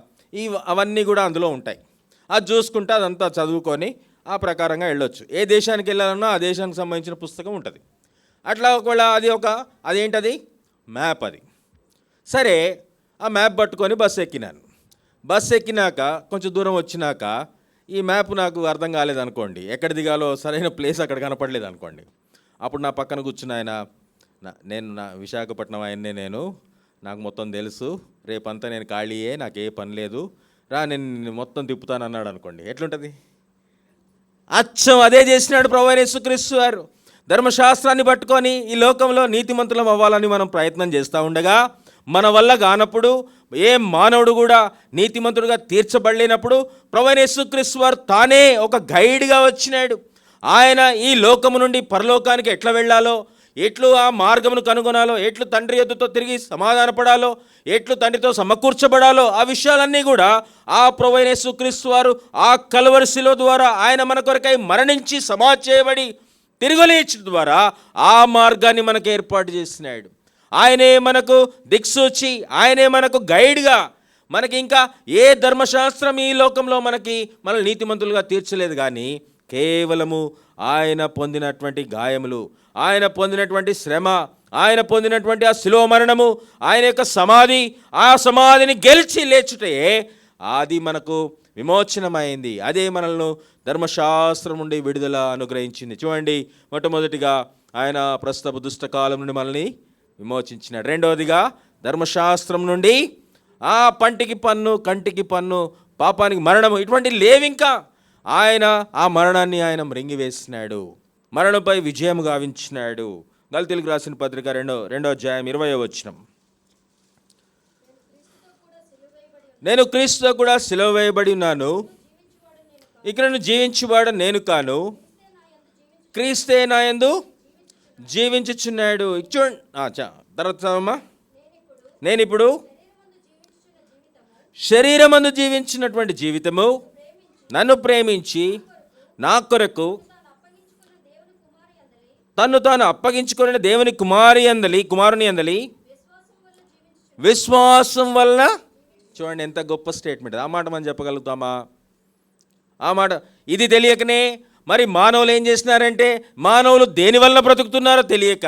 అవన్నీ కూడా అందులో ఉంటాయి. అది చూసుకుంటే అదంతా చదువుకొని ఆ ప్రకారంగా వెళ్ళొచ్చు. ఏ దేశానికి వెళ్ళాలన్నా ఆ దేశానికి సంబంధించిన పుస్తకం ఉంటుంది. అట్లా ఒకవేళ అదేంటది మ్యాప్. అది సరే, ఆ మ్యాప్ పట్టుకొని బస్సు ఎక్కినాక కొంచెం దూరం వచ్చినాక ఈ మ్యాప్ నాకు అర్థం కాలేదనుకోండి, ఎక్కడ దిగాలో సరైన ప్లేస్ అక్కడ కనపడలేదు అనుకోండి, అప్పుడు నా పక్కన కూర్చున్న ఆయన, నా విశాఖపట్నం ఆయన్నే, నాకు మొత్తం తెలుసు, రేపంతా నేను ఖాళీయే, నాకు ఏ పని లేదు, నేను మొత్తం తిప్పుతాను అన్నాడు అనుకోండి, ఎట్లుంటుంది? అచ్చం అదే చేసినాడు ప్రభువైన యేసుక్రీస్తు వారు. ధర్మశాస్త్రాన్ని పట్టుకొని ఈ లోకంలో నీతిమంతులం అవ్వాలని మనం ప్రయత్నం చేస్తూ ఉండగా, మన వల్ల కానప్పుడు, ఏ మానవుడు కూడా నీతిమంతుడుగా తీర్చబడలేనప్పుడు ప్రభువైన యేసుక్రీస్తు వారు తానే ఒక గైడ్గా వచ్చినాడు. ఆయన ఈ లోకము నుండి పరలోకానికి ఎట్లా వెళ్ళాలో, ఎట్లు ఆ మార్గమును కనుగొనాలో, ఎట్లు తండ్రి యొద్దతో తిరిగి సమాధానపడాలో, ఎట్లు తండ్రితో సమకూర్చబడాలో, ఆ విషయాలన్నీ కూడా ఆ ప్రభువైన యేసుక్రీస్తు వారు ఆ కల్వరి శిలువ ద్వారా ఆయన మన కొరకై మరణించి సమాధి చేయబడి తిరుగులేచడం ద్వారా ఆ మార్గాన్ని మనకు ఏర్పాటు చేసినాడు. ఆయనే మనకు దిక్సూచి, ఆయనే మనకు గైడ్గా. మనకి ఇంకా ఏ ధర్మశాస్త్రం ఈ లోకంలో మనల్ని నీతిమంతులుగా తీర్చలేదు, కానీ కేవలము ఆయన పొందినటువంటి గాయములు, ఆయన పొందినటువంటి శ్రమ, ఆయన పొందినటువంటి ఆ శిలువ మరణము, ఆయన యొక్క సమాధి, ఆ సమాధిని గెలిచి లేచుటే అది మనకు విమోచనమైంది. అదే మనల్ని ధర్మశాస్త్రం నుండి విడుదల అనుగ్రహించింది. చూడండి, మొట్టమొదటిగా ఆయన ప్రస్తుత దుష్టకాలం నుండి మనల్ని విమోచించినాడు. రెండవదిగా ధర్మశాస్త్రం నుండి ఆ పంటికి పన్ను, కంటికి పన్ను, పాపానికి మరణము, ఇటువంటి లేవింకా ఆయన ఆ మరణాన్ని ఆయన మృంగివేసినాడు, మరణంపై విజయం గావించినాడు. గలతీయులకు రాసిన పత్రిక 2వ అధ్యాయం 20వ వచనం. నేను క్రీస్తుతో కూడా సిలువ వేయబడి ఉన్నాను, ఇక నన్ను జీవించువాడు నేను కాను, క్రీస్తే నా యందు జీవించుచున్నాడు. తర్వాత నేను ఇప్పుడు శరీరమందు జీవించినటువంటి జీవితము నన్ను ప్రేమించి నా కొరకు తన్ను తాను అప్పగించుకుని దేవుని కుమారుని అందలి విశ్వాసం వలన. చూడండి ఎంత గొప్ప స్టేట్మెంట్. ఆ మాట మనం చెప్పగలుగుతామా? ఆ మాట ఇది తెలియకనే మరి మానవులు ఏం చేసినారంటే, మానవులు దేని వల్ల బ్రతుకుతున్నారో తెలియక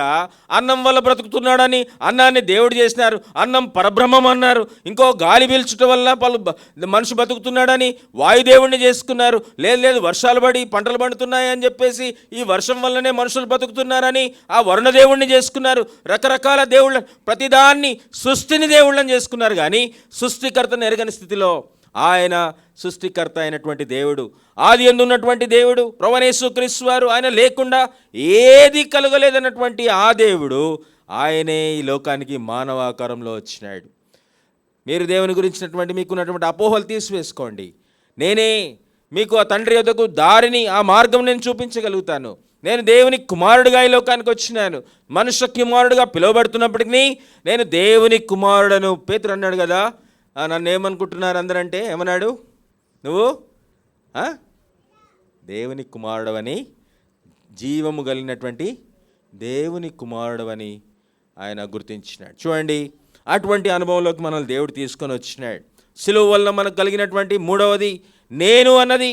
అన్నం వల్ల బ్రతుకుతున్నాడని అన్నాన్ని దేవుడు చేసినారు, అన్నం పరబ్రహ్మం అన్నారు. ఇంకో గాలి పీల్చడం వల్ల మనిషి బతుకుతున్నాడని వాయుదేవుడిని చేసుకున్నారు. లేదు వర్షాలు పడి పంటలు పండుతున్నాయి అని చెప్పేసి ఈ వర్షం వల్లనే మనుషులు బతుకుతున్నారని ఆ వరుణదేవుడిని చేసుకున్నారు. రకరకాల దేవుళ్ళ, ప్రతిదాన్ని సృష్టిని దేవుళ్ళని చేసుకున్నారు. కానీ సృష్టికర్తను ఎరగని స్థితిలో ఆయన సృష్టికర్త అయినటువంటి దేవుడు, ఆది యందు ఉన్నటువంటి దేవుడు ప్రభువైన యేసుక్రీస్తు వారు, ఆయన లేకుండా ఏది కలగలేదన్నటువంటి ఆ దేవుడు ఆయనే ఈ లోకానికి మానవాకారంలో వచ్చినాడు. మీరు దేవుని గురించినటువంటి మీకున్నటువంటి అపోహలు తీసివేసుకోండి. నేనే మీకు ఆ తండ్రి యొద్దకు దారిని, ఆ మార్గం నేను చూపించగలుగుతాను. నేను దేవుని కుమారుడుగా ఈ లోకానికి వచ్చినాను. మనుష్య కుమారుడుగా పిలువబడుతున్నప్పటికీ నేను దేవుని కుమారుడను. పేతురు అన్నాడు కదా, నన్ను ఏమనుకుంటున్నారు అందరంటే, ఏమన్నాడు? నువ్వు దేవుని కుమారుడవని, జీవము కలిగినటువంటి దేవుని కుమారుడవని ఆయన గుర్తించినాడు. చూడండి, అటువంటి అనుభవంలోకి మనల్ని దేవుడు తీసుకొని వచ్చినాడు. సిలువ వల్ల మనకు కలిగినటువంటి మూడవది నేను అన్నది.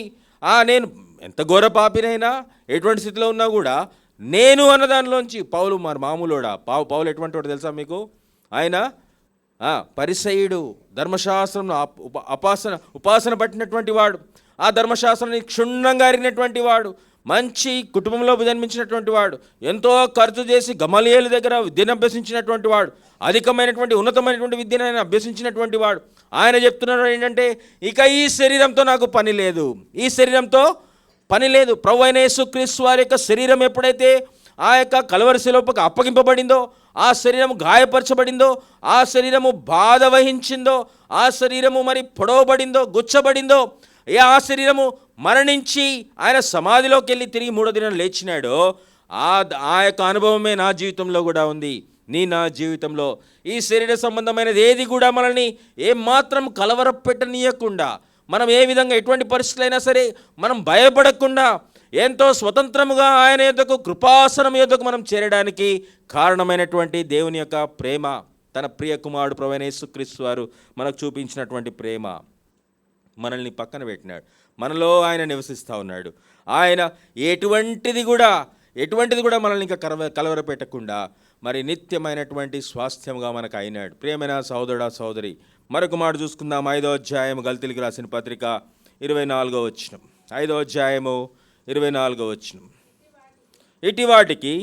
నేను ఎంత ఘోర పాపినైనా, ఎటువంటి స్థితిలో ఉన్నా కూడా నేను అన్న దానిలోంచి పౌలు మరి మామూలుడా. పౌలు ఎటువంటి వాడు తెలుసా మీకు? ఆయన పరిసయ్యుడు, ధర్మశాస్త్రం ఉపాసన పట్టినటువంటి వాడు, ఆ ధర్మశాస్త్రాన్ని క్షుణ్ణంగా అరిగినటువంటి వాడు, మంచి కుటుంబంలో జన్మించినటువంటి వాడు, ఎంతో ఖర్చు చేసి గమలీయేలు దగ్గర విద్యను అభ్యసించినటువంటి వాడు, అధికమైనటువంటి ఉన్నతమైనటువంటి విద్యను ఆయన అభ్యసించినటువంటి వాడు. ఆయన చెప్తున్నాడు ఏంటంటే, ఇక ఈ శరీరంతో నాకు పని లేదు, ఈ శరీరంతో పని లేదు. ప్రభువైన యేసుక్రీస్తు వారి యొక్క శరీరం ఎప్పుడైతే ఆ యొక్క కల్వరి శిలువకు అప్పగింపబడిందో, ఆ శరీరము గాయపరచబడిందో, ఆ శరీరము బాధ వహించిందో, ఆ శరీరము మరి పొడవబడిందో, గుచ్చబడిందో, ఆ శరీరము మరణించి ఆయన సమాధిలోకి వెళ్ళి తిరిగి 3వ దినం లేచినాడో, ఆ యొక్క అనుభవమే నా జీవితంలో కూడా ఉంది. నా జీవితంలో ఈ శరీర సంబంధమైనది ఏది కూడా మనల్ని ఏమాత్రం కలవరపెట్టనీయకుండా, మనం ఏ విధంగా ఎటువంటి పరిస్థితులైనా సరే మనం భయపడకుండా ఎంతో స్వతంత్రముగా ఆయన యొద్దకు, కృపాసనం యొద్దకు మనం చేరడానికి కారణమైనటువంటి దేవుని యొక్క ప్రేమ, తన ప్రియ కుమారుడు ప్రభువైన యేసుక్రీస్తు వారు మనకు చూపించినటువంటి ప్రేమ. మనల్ని పక్కన పెట్టినాడు, మనలో ఆయన నివసిస్తూ ఉన్నాడు. ఆయన ఎటువంటిది కూడా మనల్ని ఇంకా కలవరపెట్టకుండా మరి నిత్యమైనటువంటి స్వాస్థ్యంగా మనకు అయినాడు. ప్రియమైన సహోదరుడా సహోదరి, మరొక మాట చూసుకుందాం. 5వ అధ్యాయం గలతీయులకు రాసిన పత్రిక 24వ వచనం. 5వ అధ్యాయము 24వ వచనం. ఇటు వాటికి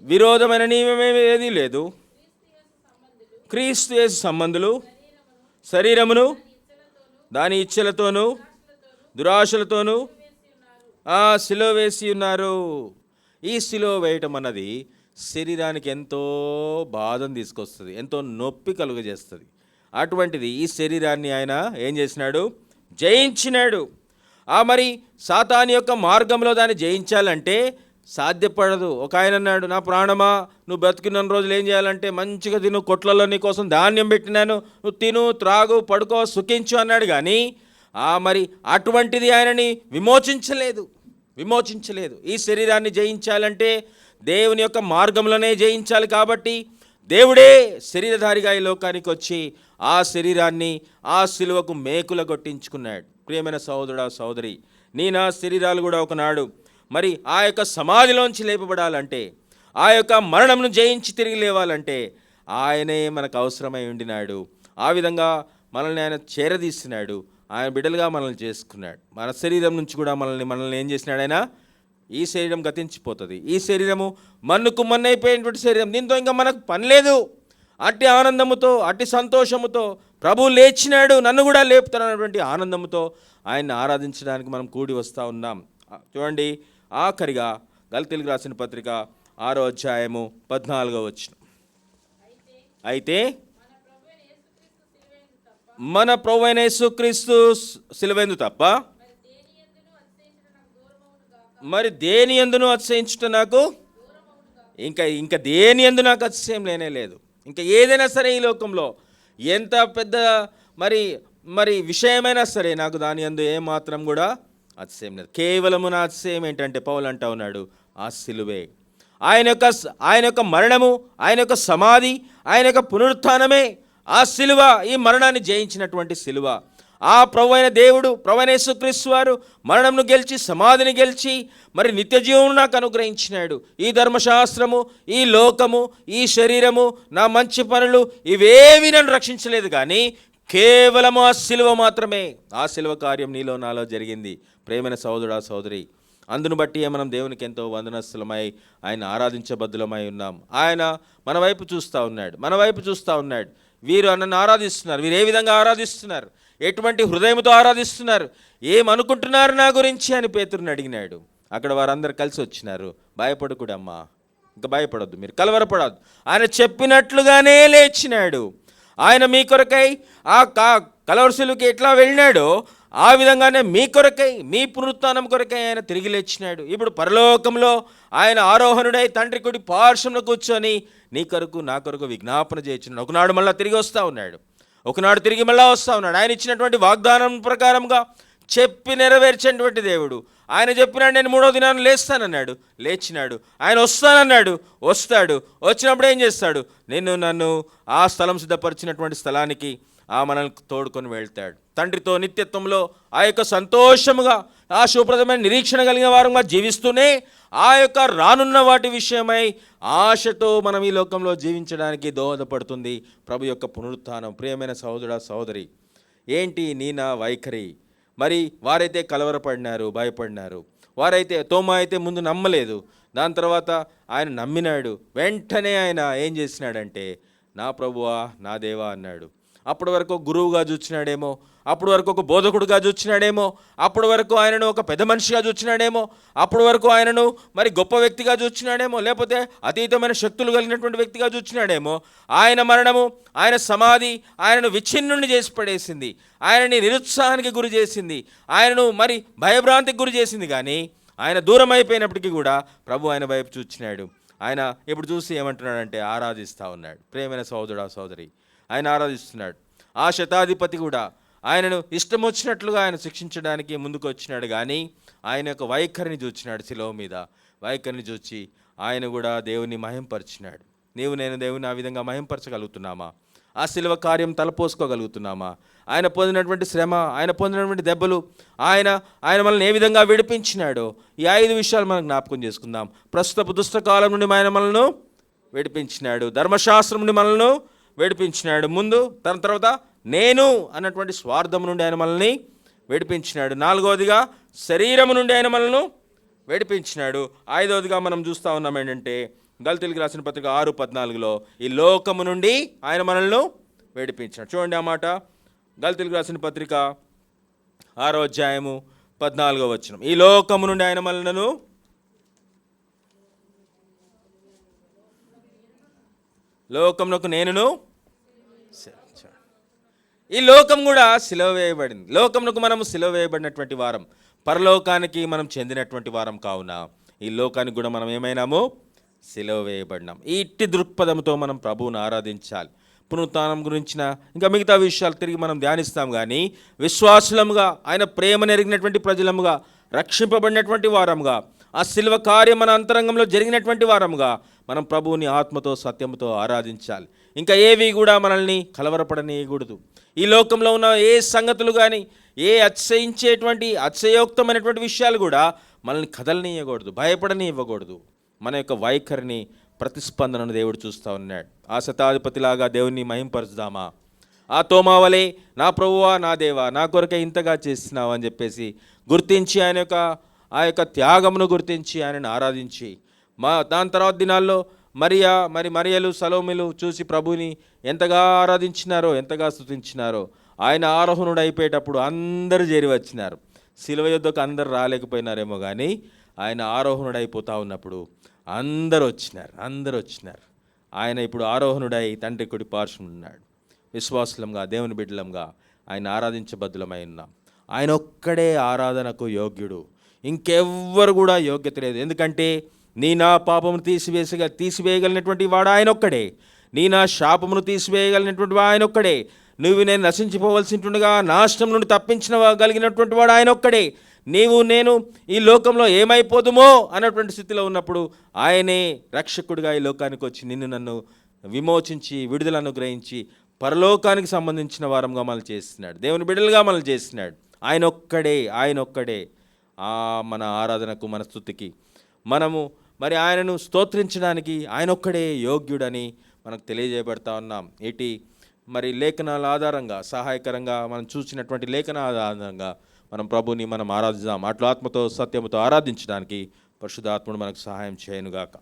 విరోధమైన నియమమేమీ లేదు, క్రీస్తు యేసు సంబంధులు శరీరమును దాని ఇచ్చలతోనూ దురాశలతోనూ సిలువ వేసి ఉన్నారు. ఈ సిలువ వేయటం అన్నది శరీరానికి ఎంతో బాధను తీసుకొస్తుంది, ఎంతో నొప్పి కలుగజేస్తుంది. అటువంటిది ఈ శరీరాన్ని ఆయన ఏం చేసినాడు? జయించినాడు. మరి సాతాను యొక్క మార్గంలో దాన్ని జయించాలంటే సాధ్యపడదు. ఒక ఆయన అన్నాడు, నా ప్రాణమా నువ్వు బ్రతికిన రోజులు ఏం చేయాలంటే మంచిగా తిను, కొట్లలో నీ కోసం ధాన్యం పెట్టినాను, నువ్వు తిను, త్రాగు, పడుకో, సుఖించు అన్నాడు. కానీ మరి అటువంటిది ఆయనని విమోచించలేదు. ఈ శరీరాన్ని జయించాలంటే దేవుని యొక్క మార్గంలోనే జయించాలి. కాబట్టి దేవుడే శరీరధారిగా ఈ లోకానికి వచ్చి ఆ శరీరాన్ని ఆ సిలువకు మేకుల కొట్టించుకున్నాడు. ప్రియమైన సహోదరుడా, సహోదరి, నా శరీరాలు కూడా ఒకనాడు మరి ఆ యొక్క సమాధిలోంచి లేపబడాలంటే, ఆ యొక్క మరణంను జయించి తిరిగి లేవాలంటే ఆయనే మనకు అవసరమై ఉండినాడు. ఆ విధంగా మనల్ని ఆయన చేరదీస్తున్నాడు, ఆయన బిడ్డలుగా మనల్ని చేసుకున్నాడు. మన శరీరం నుంచి కూడా మనల్ని ఏం చేసినాడు ఆయన? ఈ శరీరం గతించిపోతుంది, ఈ శరీరము మన్నుకు మన్నైపోయినటువంటి శరీరం, దీంతో ఇంకా మనకు పని లేదు. అట్టి ఆనందముతో, అట్టి సంతోషముతో ప్రభువు లేచినాడు, నన్ను కూడా లేపుతానన్నటువంటి ఆనందముతో ఆయన్ని ఆరాధించడానికి మనం కూడి వస్తూ ఉన్నాం. చూడండి, ఆఖరిగా గలతీయులకు రాసిన పత్రిక 6వ అధ్యాయము 14వ వచనం. అయితే మన ప్రభువైన యేసుక్రీస్తు సిలువైందు తప్ప మరి దేని యందును అతిశయించుట నాకు ఇంకా దేని యందు నాకు అతిశయం లేనే లేదు. ఇంకా ఏదైనా సరే ఈ లోకంలో ఎంత పెద్ద మరి విషయమైనా సరే నాకు దాని యందు ఏమాత్రం కూడా అతిశయం లేదు. కేవలము నా అతిశయం ఏంటంటే పౌలు అంటా ఉన్నాడు, ఆ సిలువే. ఆయన యొక్క మరణము, ఆయన యొక్క సమాధి, ఆయన యొక్క పునరుత్థానమే ఆ సిలువ, ఈ మరణాన్ని జయించినటువంటి సిలువ. ఆ ప్రభువైన దేవుడు, ప్రభువైన యేసుక్రీస్తు వారు మరణంను గెలిచి, సమాధిని గెలిచి మరి నిత్య జీవము నాకు అనుగ్రహించినాడు. ఈ ధర్మశాస్త్రము, ఈ లోకము, ఈ శరీరము, నా మంచి పనులు ఇవేవి నన్ను రక్షించలేదు. కానీ కేవలం ఆ సిలువ మాత్రమే, ఆ సిలువ కార్యం నీలో నాలో జరిగింది. ప్రేమైన సహోదరుడా, సహోదరి, అందును బట్టి మనం దేవునికి ఎంతో వందనస్తులమై ఆయన ఆరాధించబద్దులమై ఉన్నాం. ఆయన మన వైపు చూస్తూ ఉన్నాడు. వీరు నన్ను ఆరాధిస్తున్నారు, వీరు ఏ విధంగా ఆరాధిస్తున్నారు, ఎటువంటి హృదయంతో ఆరాధిస్తున్నారు, ఏమనుకుంటున్నారు నా గురించి అని పేతురుని అడిగినాడు. అక్కడ వారందరూ కలిసి వచ్చినారు. భయపడకూడమ్మా, ఇంకా భయపడొద్దు, మీరు కలవరపడద్దు. ఆయన చెప్పినట్లుగానే లేచినాడు. ఆయన మీ కొరకై ఆ కలవరశిలువకి ఎట్లా వెళ్ళినాడో ఆ విధంగానే మీ కొరకై, మీ పునరుత్థానం కొరకై ఆయన తిరిగి లేచినాడు. ఇప్పుడు పరలోకంలో ఆయన ఆరోహణుడై తండ్రి కుడి పార్శ్వంలో కూర్చొని నీ కొరకు, నా కొరకు విజ్ఞాపన చేయించున్నాడు. ఒకనాడు మళ్ళీ తిరిగి వస్తూ ఉన్నాడు. ఆయన ఇచ్చినటువంటి వాగ్దానం ప్రకారంగా చెప్పి నెరవేర్చేటువంటి దేవుడు. ఆయన చెప్పినాడు, నేను 3వ దినాన్ని లేస్తానన్నాడు, లేచినాడు. ఆయన వస్తానన్నాడు, వస్తాడు. వచ్చినప్పుడు ఏం చేస్తాడు? నన్ను ఆ స్థలం సిద్ధపరిచినటువంటి స్థలానికి మనల్ని తోడుకొని వెళ్తాడు. తండ్రితో నిత్యత్వంలో ఆ యొక్క సంతోషముగా, ఆ శుభప్రదమైన నిరీక్షణ కలిగిన వారంగా జీవిస్తూనే ఆ యొక్క రానున్న వాటి విషయమై ఆశతో మనం ఈ లోకంలో జీవించడానికి దోహదపడుతుంది ప్రభు యొక్క పునరుత్థానం. ప్రియమైన సహోదరుడా, సహోదరి, ఏంటి నా వైఖరి? మరి వారైతే కలవరపడినారు, భయపడినారు. వారైతే తోమా అయితే ముందు నమ్మలేదు, దాని తర్వాత ఆయన నమ్మినాడు. వెంటనే ఆయన ఏం చేసినాడంటే, నా ప్రభువా, నా దేవా అన్నాడు. అప్పటి వరకు గురువుగా చూచినాడేమో, అప్పటి వరకు ఒక బోధకుడుగా చూచినాడేమో, అప్పటి వరకు ఆయనను ఒక పెద్ద మనిషిగా చూచినాడేమో, అప్పటి వరకు ఆయనను మరి గొప్ప వ్యక్తిగా చూచినాడేమో, లేకపోతే అతీతమైన శక్తులు కలిగినటువంటి వ్యక్తిగా చూచినాడేమో. ఆయన మరణము, ఆయన సమాధి ఆయనను విచ్ఛిన్నుని చేసి పడేసింది, ఆయనని నిరుత్సాహానికి గురి చేసింది, ఆయనను మరి భయభ్రాంతికి గురి చేసింది. కానీ ఆయన దూరం అయిపోయినప్పటికీ కూడా ప్రభు ఆయన వైపు చూచినాడు. ఆయన ఇప్పుడు చూసి ఏమంటున్నాడంటే ఆరాధిస్తూ ఉన్నాడు. ప్రియమైన సహోదరుడా, సహోదరి, ఆయన ఆరాధిస్తున్నాడు. ఆ శతాధిపతి కూడా ఆయనను ఇష్టం వచ్చినట్లుగా ఆయన శిక్షించడానికి ముందుకు వచ్చినాడు. కానీ ఆయన యొక్క వైఖరిని చూచినాడు. శిలువ మీద వైఖరిని చూచి ఆయన కూడా దేవుని మహింపరిచినాడు. నేను దేవుని ఆ విధంగా మహింపరచగలుగుతున్నామా? ఆ శిలువ కార్యం తలపోసుకోగలుగుతున్నామా? ఆయన పొందినటువంటి శ్రమ, ఆయన పొందినటువంటి దెబ్బలు, ఆయన మనల్ని ఏ విధంగా విడిపించినాడో ఈ 5 విషయాలు మనం జ్ఞాపకం చేసుకుందాం. ప్రస్తుతపు దుష్టకాలం నుండి ఆయన మనల్ని విడిపించినాడు, ధర్మశాస్త్రం నుండి మనల్ని విడిపించినాడు, ముందు తన తర్వాత నేను అన్నటువంటి స్వార్థం నుండి ఆయన మనల్ని విడిపించినాడు. 4వదిగా శరీరము నుండి ఆయన మనల్ని విడిపించినాడు. 5వదిగా మనం చూస్తూ ఉన్నాం ఏంటంటే గలతీయులకు రాసిన పత్రిక 6:14లో ఈ లోకము నుండి ఆయన మనల్ని విడిపించినాడు. చూడండి ఆ మాట, గలతీయులకు రాసిన పత్రిక 6వ అధ్యాయము 14వ వచనం. ఈ లోకము నుండి ఆయన మనలను లోకమునకు నేనును. ఈ లోకం కూడా సిలువ వేయబడింది. లోకమునకు మనము సిలువ వేయబడినటువంటి వారం, పరలోకానికి మనం చెందినటువంటి వారం కావున ఈ లోకానికి కూడా మనం ఏమైనాము? సిలువ వేయబడినాం. ఈ ఇట్టి దృక్పథంతో మనం ప్రభువుని ఆరాధించాలి. పునరుత్థానం గురించిన ఇంకా మిగతా విషయాలు తిరిగి మనం ధ్యానిస్తాం. కానీ విశ్వాసులముగా, ఆయన ప్రేమను ఎరిగినటువంటి ప్రజలముగా, రక్షింపబడినటువంటి వారముగా, ఆ సిలువ కార్యం మన అంతరంగంలో జరిగినటువంటి వారముగా మనం ప్రభువుని ఆత్మతో సత్యముతో ఆరాధించాలి. ఇంకా ఏవి కూడా మనల్ని కలవరపడనీయకూడదు. ఈ లోకంలో ఉన్న ఏ సంగతులు కానీ, ఏ అతిశయోక్తమైనటువంటి విషయాలు కూడా మనల్ని కదలనీయకూడదు, భయపడనివ్వకూడదు. మన యొక్క వైఖరిని, ప్రతిస్పందనను దేవుడు చూస్తూ ఉన్నాడు. ఆ శతాధిపతిలాగా దేవుణ్ణి మహింపరుచుదామా? ఆ తోమా వలె, నా ప్రభువా, నా దేవా, నా కొరకే ఇంతగా చేస్తున్నావు అని చెప్పేసి గుర్తించి ఆ యొక్క త్యాగమును గుర్తించి ఆయనను ఆరాధించి, దాని తర్వాత దినాల్లో మరియలు, సలోమిలు చూసి ప్రభుని ఎంతగా ఆరాధించినారో, ఎంతగా స్తుతించినారో. ఆయన ఆరోహణుడు అయిపోయేటప్పుడు అందరూ చేరి వచ్చినారు. శిలువ యుద్ధకు అందరు రాలేకపోయినారేమో, కానీ ఆయన ఆరోహణుడు అయిపోతూ ఉన్నప్పుడు అందరూ వచ్చినారు. ఆయన ఇప్పుడు ఆరోహణుడై తండ్రి కుడి పార్శ్వమున ఉన్నాడు. విశ్వాసులంగా, దేవుని బిడ్డలంగా ఆయన ఆరాధించబద్దులమై ఉన్నాం. ఆయన ఒక్కడే ఆరాధనకు యోగ్యుడు. ఇంకెవ్వరు కూడా యోగ్యత లేదు. ఎందుకంటే నా పాపమును తీసివేయగలిగినటువంటి వాడు ఆయన ఒక్కడే. నా శాపమును తీసివేయగలిగినటువంటి వాడు ఆయన ఒక్కడే. నేను నశించిపోవలసింటుండగా నాశనం నుండి తప్పించగలిగినటువంటి వాడు ఆయన ఒక్కడే. నేను ఈ లోకంలో ఏమైపోదుమో అన్నటువంటి స్థితిలో ఉన్నప్పుడు ఆయనే రక్షకుడిగా ఈ లోకానికి వచ్చి నన్ను విమోచించి, విడుదల అనుగ్రహించి, పరలోకానికి సంబంధించిన వారంగా మనల్ని చేస్తున్నాడు, దేవుని బిడ్డలుగా మనల్ని చేస్తున్నాడు. ఆయన ఒక్కడే మన ఆరాధనకు, మన స్తుతికి, మనము ఆయనను స్తోత్రించడానికి ఆయన ఒక్కడే యోగ్యుడని మనకు తెలియజేయబడతా ఉన్నాం. లేఖనాల ఆధారంగా, సహాయకరంగా మనం చూసినటువంటి లేఖనాల ఆధారంగా మనం ప్రభుని ఆరాధిద్దాం. అట్లా ఆత్మతో సత్యముతో ఆరాధించడానికి పరిశుద్ధాత్ముడు మనకు సహాయం చేయనుగాక.